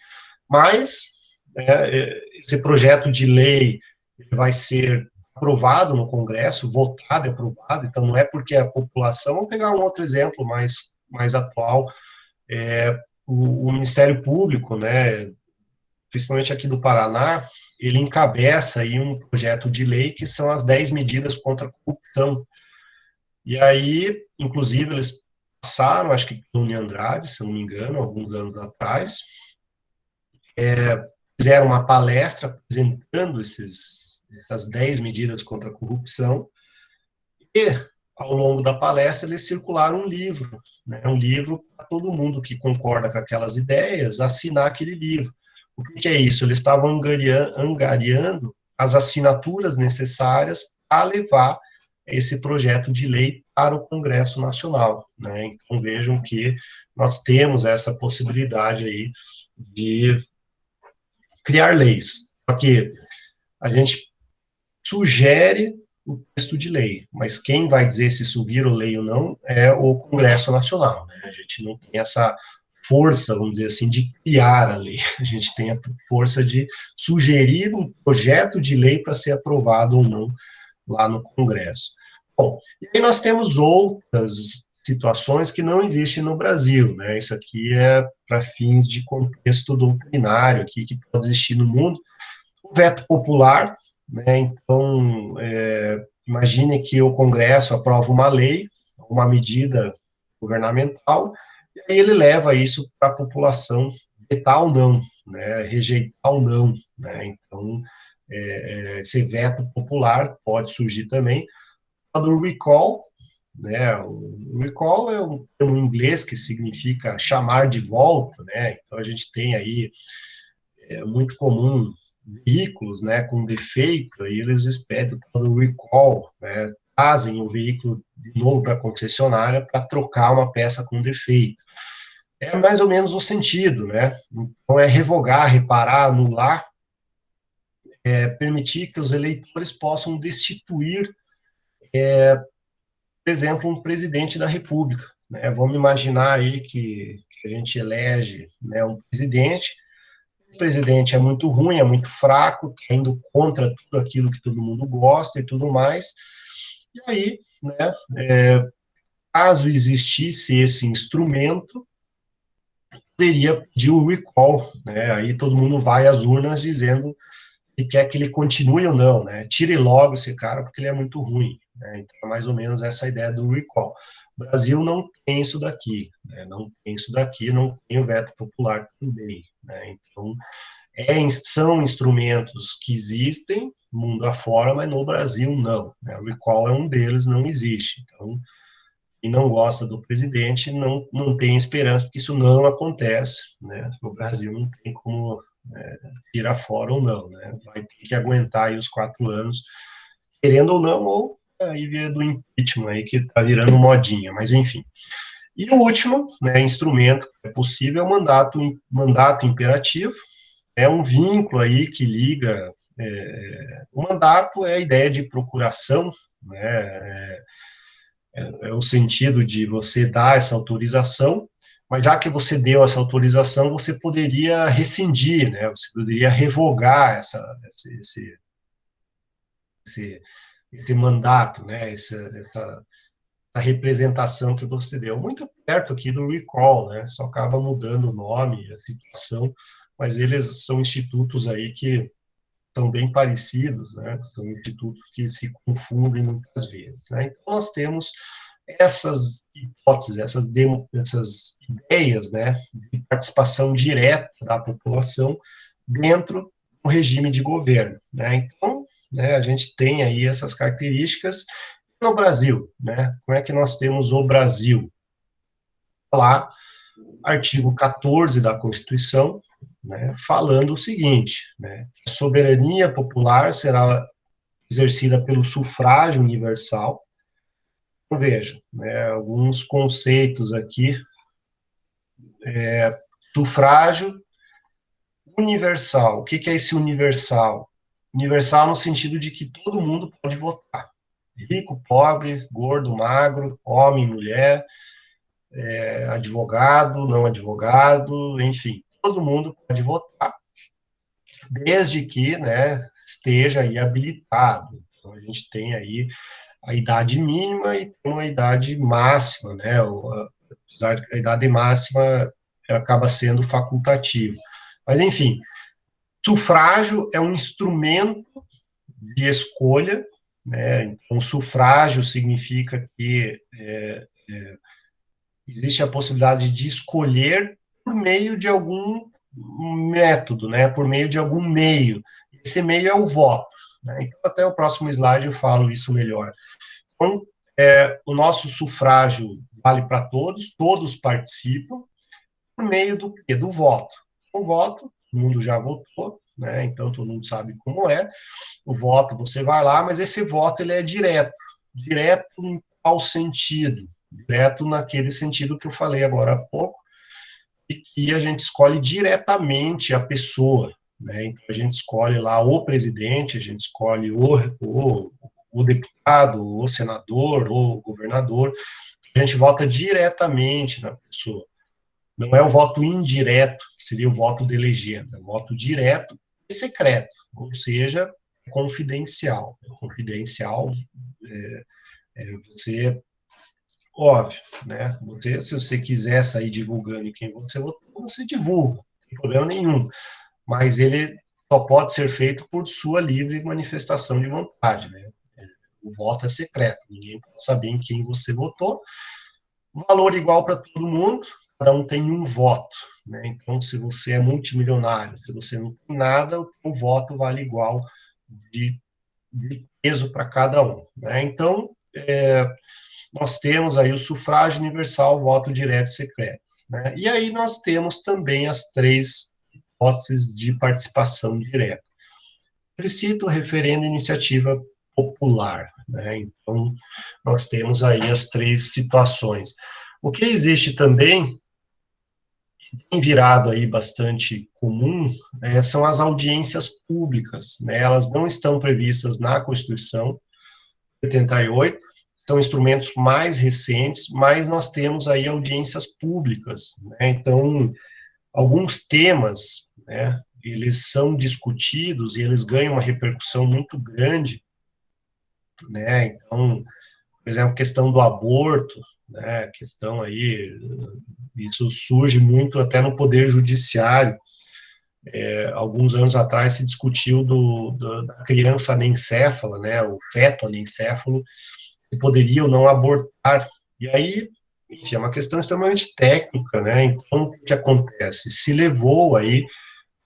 Mas esse projeto de lei vai ser aprovado no Congresso, votado e aprovado, então não é porque a população, vamos pegar um outro exemplo mais atual, o Ministério Público, né, principalmente aqui do Paraná, ele encabeça aí um projeto de lei que são as 10 medidas contra a corrupção. E aí, inclusive, eles passaram, acho que pelo União Andrade, se eu não me engano, alguns anos atrás, fizeram uma palestra apresentando essas 10 medidas contra a corrupção, e, ao longo da palestra, eles circularam um livro, né, um livro para todo mundo que concorda com aquelas ideias, assinar aquele livro. O que é isso? Eles estavam angariando as assinaturas necessárias para levar esse projeto de lei para o Congresso Nacional, né? Então, vejam que nós temos essa possibilidade aí de criar leis. Porque a gente sugere o texto de lei, mas quem vai dizer se isso vira lei ou não é o Congresso Nacional, né? A gente não tem essa força, vamos dizer assim, de criar a lei. A gente tem a força de sugerir um projeto de lei para ser aprovado ou não lá no Congresso. Bom, e aí nós temos outras situações que não existem no Brasil, né? Isso aqui é para fins de contexto doutrinário aqui que pode existir no mundo. O veto popular, né? Então, imagine que o Congresso aprova uma lei, uma medida governamental, e aí ele leva isso para a população vetar ou não, né? Rejeitar ou não, né? Então, esse veto popular pode surgir também. Do recall, né? O recall é um termo em inglês que significa chamar de volta, né? Então a gente tem aí muito comum veículos, né, com defeito, aí eles pedem o recall, né? Trazem o veículo de novo para a concessionária para trocar uma peça com defeito. É mais ou menos o sentido, né? Então é revogar, reparar, anular, permitir que os eleitores possam destituir, por exemplo, um presidente da República, né? Vamos imaginar aí que a gente elege, né, um presidente. O presidente é muito ruim, é muito fraco, está indo contra tudo aquilo que todo mundo gosta e tudo mais. E aí, né, caso existisse esse instrumento, poderia pedir o recall, né? Aí todo mundo vai às urnas dizendo se quer que ele continue ou não, né? Tire logo esse cara porque ele é muito ruim, né? Então, é mais ou menos essa ideia do recall. O Brasil não tem isso daqui, né? Não tem isso daqui, não tem o veto popular também, né? Então, são instrumentos que existem mundo afora, mas no Brasil não, né? O recall é um deles, não existe. Então, quem não gosta do presidente não tem esperança, porque isso não acontece, né? No Brasil não tem como tirar fora ou não, né? Vai ter que aguentar aí os 4 anos, querendo ou não, ou aí via do impeachment aí, que está virando modinha, mas enfim. E o último, né, instrumento que é possível é o mandato imperativo, é um vínculo aí que liga, o mandato é a ideia de procuração, né, é o sentido de você dar essa autorização, mas já que você deu essa autorização, você poderia rescindir, né? Você poderia revogar esse mandato, né? Essa representação que você deu. Muito perto aqui do recall, né? Só acaba mudando o nome, a situação, mas eles são institutos aí que são bem parecidos, né? São institutos que se confundem muitas vezes, né? Então, nós temos essas hipóteses, essas ideias, né, de participação direta da população dentro do regime de governo, né? Então, né, a gente tem aí essas características no Brasil, né? Como é que nós temos o Brasil? Lá, artigo 14 da Constituição, né, falando o seguinte, né, a soberania popular será exercida pelo sufrágio universal. Então, veja, né, alguns conceitos aqui, sufrágio universal. O que é esse universal? Universal no sentido de que todo mundo pode votar. Rico, pobre, gordo, magro, homem, mulher, advogado, não advogado, enfim, todo mundo pode votar, desde que, né, esteja aí habilitado. Então, a gente tem aí a idade mínima e uma idade máxima, né, a idade máxima acaba sendo facultativa. Mas, enfim, sufrágio é um instrumento de escolha, né, então sufrágio significa que existe a possibilidade de escolher por meio de algum método, né, por meio de algum meio. Esse meio é o voto, né? Então, até o próximo slide eu falo isso melhor. Então, o nosso sufrágio vale para todos, todos participam, por meio do quê? Do voto. O voto, todo mundo já votou, né? Então todo mundo sabe como é. O voto, você vai lá, mas esse voto ele é direto. Direto em qual sentido? Direto naquele sentido que eu falei agora há pouco, e a gente escolhe diretamente a pessoa, né? Então, a gente escolhe lá o presidente, a gente escolhe o deputado, o senador, o governador, a gente vota diretamente na pessoa. Não é o voto indireto, que seria o voto de legenda, é o voto direto e secreto, ou seja, confidencial. Confidencial, você, óbvio, né? Você, se você quiser sair divulgando quem você votou, você divulga, não tem problema nenhum. Mas ele só pode ser feito por sua livre manifestação de vontade, né? O voto é secreto, ninguém pode saber em quem você votou. Valor igual para todo mundo, cada um tem um voto, né? Então, se você é multimilionário, se você não tem nada, o voto vale igual de peso para cada um, né? Então, nós temos aí o sufrágio universal, voto direto e secreto, né? E aí nós temos também as três hipóteses de participação direta. Plebiscito, referendo e iniciativa popular, né? Então, nós temos aí as três situações. O que existe também, tem virado aí bastante comum, são as audiências públicas, né? Elas não estão previstas na Constituição de 88, são instrumentos mais recentes, mas nós temos aí audiências públicas, né? Então, alguns temas, né, eles são discutidos e eles ganham uma repercussão muito grande, né? Então, por exemplo, a questão do aborto, né, questão aí, isso surge muito até no Poder Judiciário. Alguns anos atrás se discutiu da criança anencéfala, né, o feto anencéfalo, se poderia ou não abortar. E aí, enfim, é uma questão extremamente técnica, né? Então, o que acontece? Se levou aí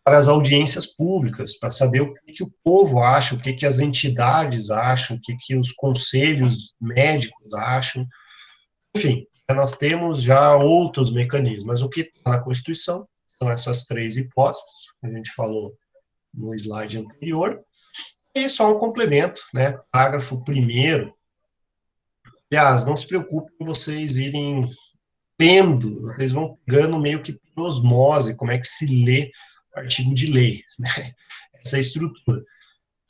para as audiências públicas, para saber o que o povo acha, o que as entidades acham, o que os conselhos médicos acham. Enfim, nós temos já outros mecanismos, mas o que está na Constituição são essas três hipóteses, que a gente falou no slide anterior, e só um complemento, né? Parágrafo 1º. Aliás, não se preocupem em vocês irem tendo, vocês vão pegando meio que por osmose, como é que se lê artigo de lei, né? Essa estrutura.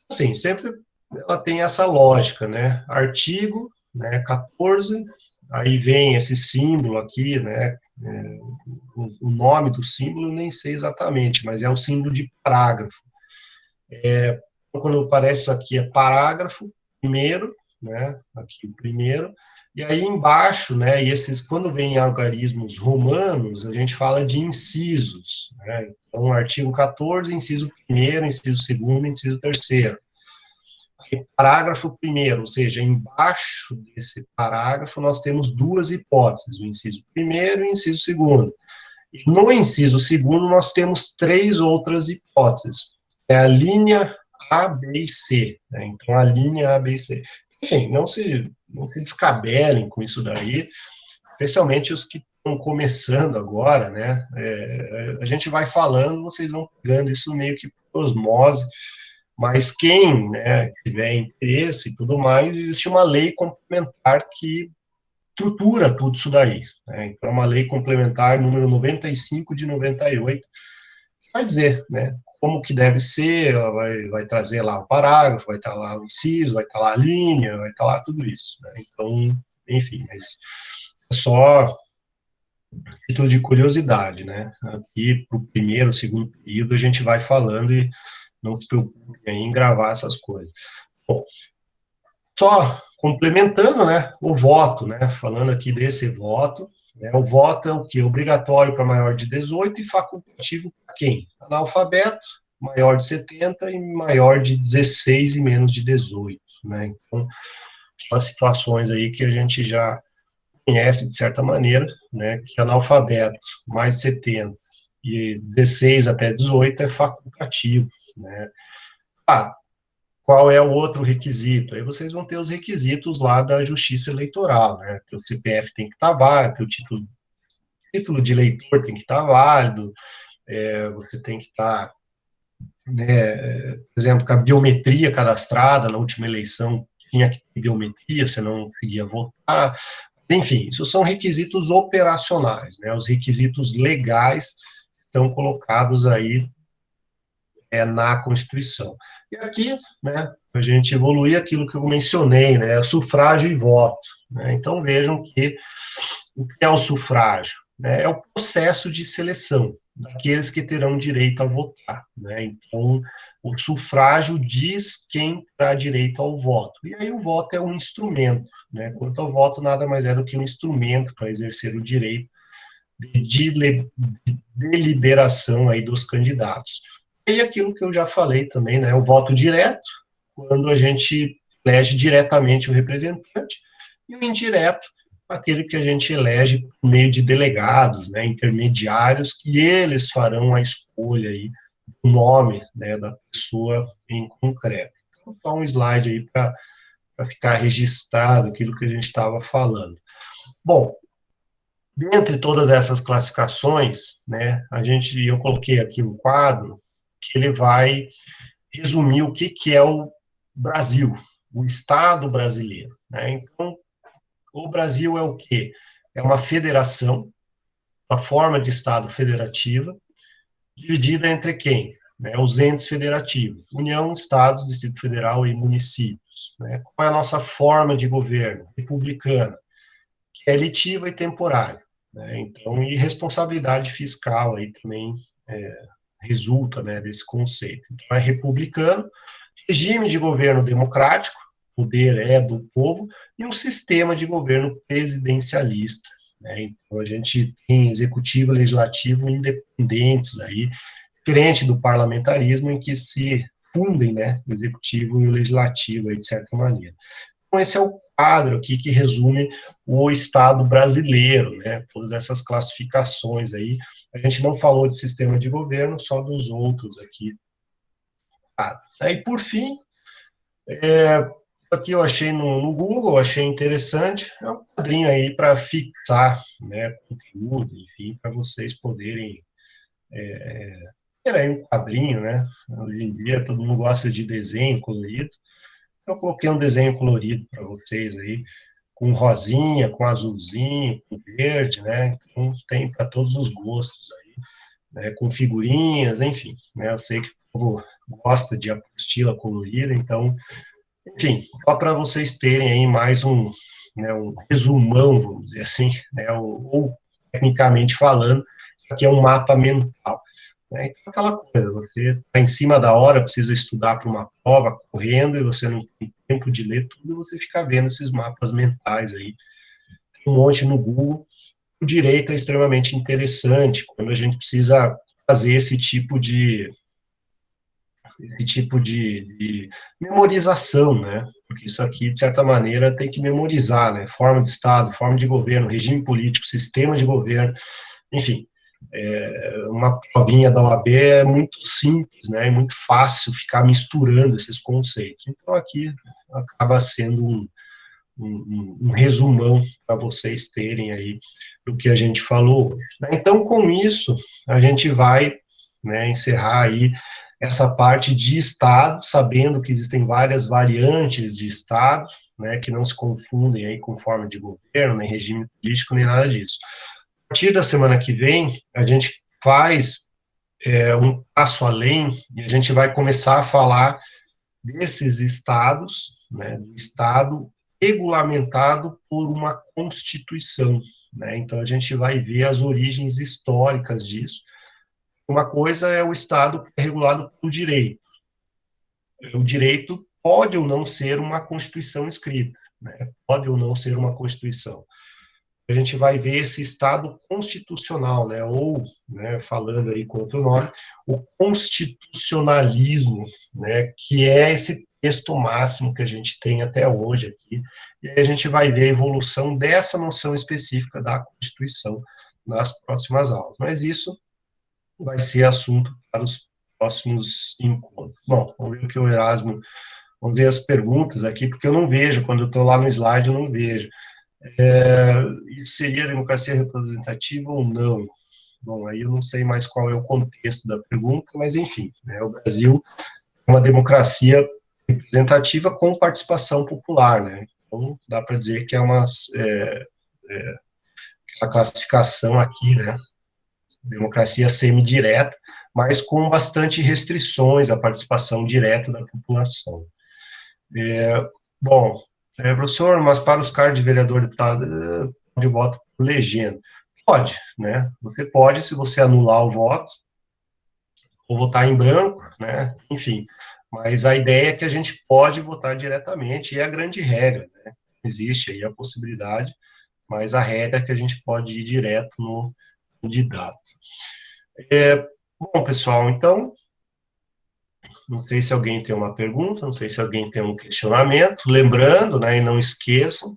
Assim, sempre ela tem essa lógica, né? Artigo, né, 14, aí vem esse símbolo aqui, né? O nome do símbolo eu nem sei exatamente, mas é o símbolo de parágrafo. Quando aparece isso aqui é parágrafo, primeiro, né? Aqui o primeiro, e aí embaixo, né, e esses, quando vem em algarismos romanos, a gente fala de incisos, né? Então, artigo 14, inciso 1º, inciso 2º, inciso 3º. parágrafo primeiro, ou seja, embaixo desse parágrafo nós temos duas hipóteses, o inciso primeiro e o inciso segundo. E no inciso segundo nós temos três outras hipóteses, é a linha A, B e C, né? Então a linha A, B e C. Enfim, não se descabelem com isso daí, especialmente os que estão começando agora, né? A gente vai falando, vocês vão pegando isso meio que por osmose, mas quem, né, tiver interesse e tudo mais, existe uma lei complementar que estrutura tudo isso daí, né? Então, é uma lei complementar número 95 de 98, que vai dizer, né, como que deve ser, vai trazer lá o parágrafo, vai estar lá o inciso, vai estar lá a linha, vai estar lá tudo isso, né? Então, enfim, é só título de curiosidade, né? Aqui, para o primeiro, segundo período, a gente vai falando e não se preocupe em gravar essas coisas. Bom, só complementando, né, o voto, né, falando aqui desse voto, né, o voto é o quê? Obrigatório para maior de 18 e facultativo para quem? Analfabeto, maior de 70 e maior de 16 e menos de 18, né? Então, as situações aí que a gente já conhece de certa maneira, né, que analfabeto mais de 70 e 16 até 18 é facultativo, né? Ah, qual é o outro requisito? Aí vocês vão ter os requisitos lá da Justiça Eleitoral, né? Que o CPF tem que estar válido, que o título de eleitor tem que estar válido, você tem que estar, né, por exemplo, com a biometria cadastrada na última eleição, tinha que ter biometria, você não conseguia votar. Enfim, isso são requisitos operacionais, né? Os requisitos legais estão colocados aí na Constituição. E aqui, né, a gente evoluir aquilo que eu mencionei, né, sufrágio e voto, né? Então vejam que o que é o sufrágio, né? É o processo de seleção daqueles que terão direito a votar, né? Então o sufrágio diz quem terá direito ao voto. E aí o voto é um instrumento, né? Quanto ao voto, nada mais é do que um instrumento para exercer o direito de deliberação aí dos candidatos. E aquilo que eu já falei também, né, o voto direto, quando a gente elege diretamente o representante, e o indireto, aquele que a gente elege por meio de delegados, né, intermediários, que eles farão a escolha aí do nome, né, da pessoa em concreto. Então, só um slide aí para ficar registrado aquilo que a gente estava falando. Bom, dentre todas essas classificações, né, eu coloquei aqui um quadro que ele vai resumir o que é o Brasil, o Estado brasileiro, né? Então, o Brasil é o quê? É uma federação, uma forma de Estado federativa, dividida entre quem? Né, os entes federativos, União, Estados, Distrito Federal e municípios. Né? Qual é a nossa forma de governo? Republicana, que é eletiva e temporária. Né? Então, e responsabilidade fiscal aí também resulta, né, desse conceito. Então, é republicano, regime de governo democrático, poder é do povo, e um sistema de governo presidencialista. Né? Então, a gente tem executivo e legislativo independentes aí, diferente do parlamentarismo, em que se fundem, né, o executivo e o legislativo, aí, de certa maneira. Então, esse é o quadro aqui que resume o Estado brasileiro, né, todas essas classificações aí. A gente não falou de sistema de governo, só dos outros aqui. Aí, por fim, aqui eu achei no Google, achei interessante, é um quadrinho aí para fixar, né, conteúdo, enfim, para vocês poderem ter aí um quadrinho, né, hoje em dia todo mundo gosta de desenho colorido, eu coloquei um desenho colorido para vocês aí, com rosinha, com azulzinho, com verde, né, então tem para todos os gostos aí, né, com figurinhas, enfim, né, eu sei que o povo gosta de apostila colorida, então, enfim, só para vocês terem aí mais né, um resumão, vamos dizer assim, né, ou tecnicamente falando, aqui é um mapa mental. Né, então, aquela coisa, você está em cima da hora, precisa estudar para uma prova, correndo, e você não tem tempo de ler tudo, você fica vendo esses mapas mentais aí, tem um monte no Google. O direito é extremamente interessante, quando a gente precisa fazer esse tipo esse tipo de memorização, né? Porque isso aqui, de certa maneira, tem que memorizar, né? Forma de Estado, forma de governo, regime político, sistema de governo, enfim. Uma provinha da OAB é muito simples, né? É muito fácil ficar misturando esses conceitos. Então, aqui acaba sendo um resumão para vocês terem aí do que a gente falou hoje, né? Então, com isso, a gente vai, né, encerrar aí essa parte de Estado, sabendo que existem várias variantes de Estado, né, que não se confundem aí com forma de governo, nem regime político, nem nada disso. A partir da semana que vem, a gente faz um passo além e a gente vai começar a falar desses estados, né, do Estado regulamentado por uma Constituição, né? Então, a gente vai ver as origens históricas disso. Uma coisa é o Estado que é regulado pelo direito. O direito pode ou não ser uma Constituição escrita, né? Pode ou não ser uma Constituição. A gente vai ver esse Estado constitucional, né? Ou, né, falando aí com outro nome, o constitucionalismo, né? Que é esse texto máximo que a gente tem até hoje aqui. E aí a gente vai ver a evolução dessa noção específica da Constituição nas próximas aulas. Mas isso vai ser assunto para os próximos encontros. Bom, vamos ver o que o Erasmo, vamos ver as perguntas aqui, porque eu não vejo, quando eu estou lá no slide, eu não vejo. Isso seria democracia representativa ou não? Bom, aí eu não sei mais qual é o contexto da pergunta, mas enfim, né, o Brasil é uma democracia representativa com participação popular, né? Então, dá para dizer que é uma classificação aqui, né? Democracia semidireta, mas com bastante restrições à participação direta da população. Bom, professor, mas para os cargos de vereador, deputado, de voto por legenda. Pode, né? Você pode, se você anular o voto, ou votar em branco, né? Enfim, mas a ideia é que a gente pode votar diretamente, e é a grande regra, né? Existe aí a possibilidade, mas a regra é que a gente pode ir direto no candidato. Bom, pessoal, então, não sei se alguém tem uma pergunta, não sei se alguém tem um questionamento, lembrando, né, e não esqueçam, a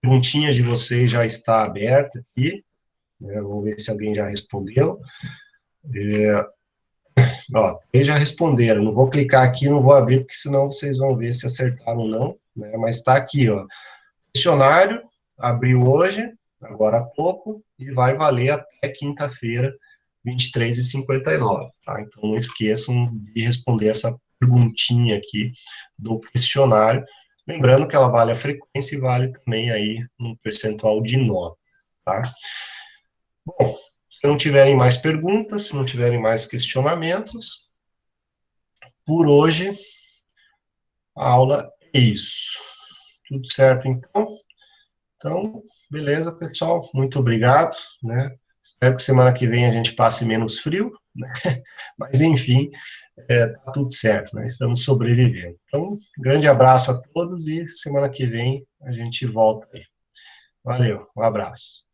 perguntinha de vocês já está aberta aqui, né, vamos ver se alguém já respondeu. Ó, eles já responderam, não vou clicar aqui, não vou abrir, porque senão vocês vão ver se acertaram ou não, né, mas está aqui, ó, questionário, abriu hoje, agora há pouco, e vai valer até quinta-feira, 23h59, tá? Então, não esqueçam de responder essa perguntinha aqui do questionário, lembrando que ela vale a frequência e vale também aí um percentual de nota, tá? Bom, se não tiverem mais perguntas, se não tiverem mais questionamentos, por hoje, a aula é isso. Tudo certo, então? Então, beleza, pessoal, muito obrigado, né? Espero que semana que vem a gente passe menos frio, né? Mas, enfim, tá tudo certo, né? Estamos sobrevivendo. Então, grande abraço a todos e semana que vem a gente volta aí. Valeu, um abraço.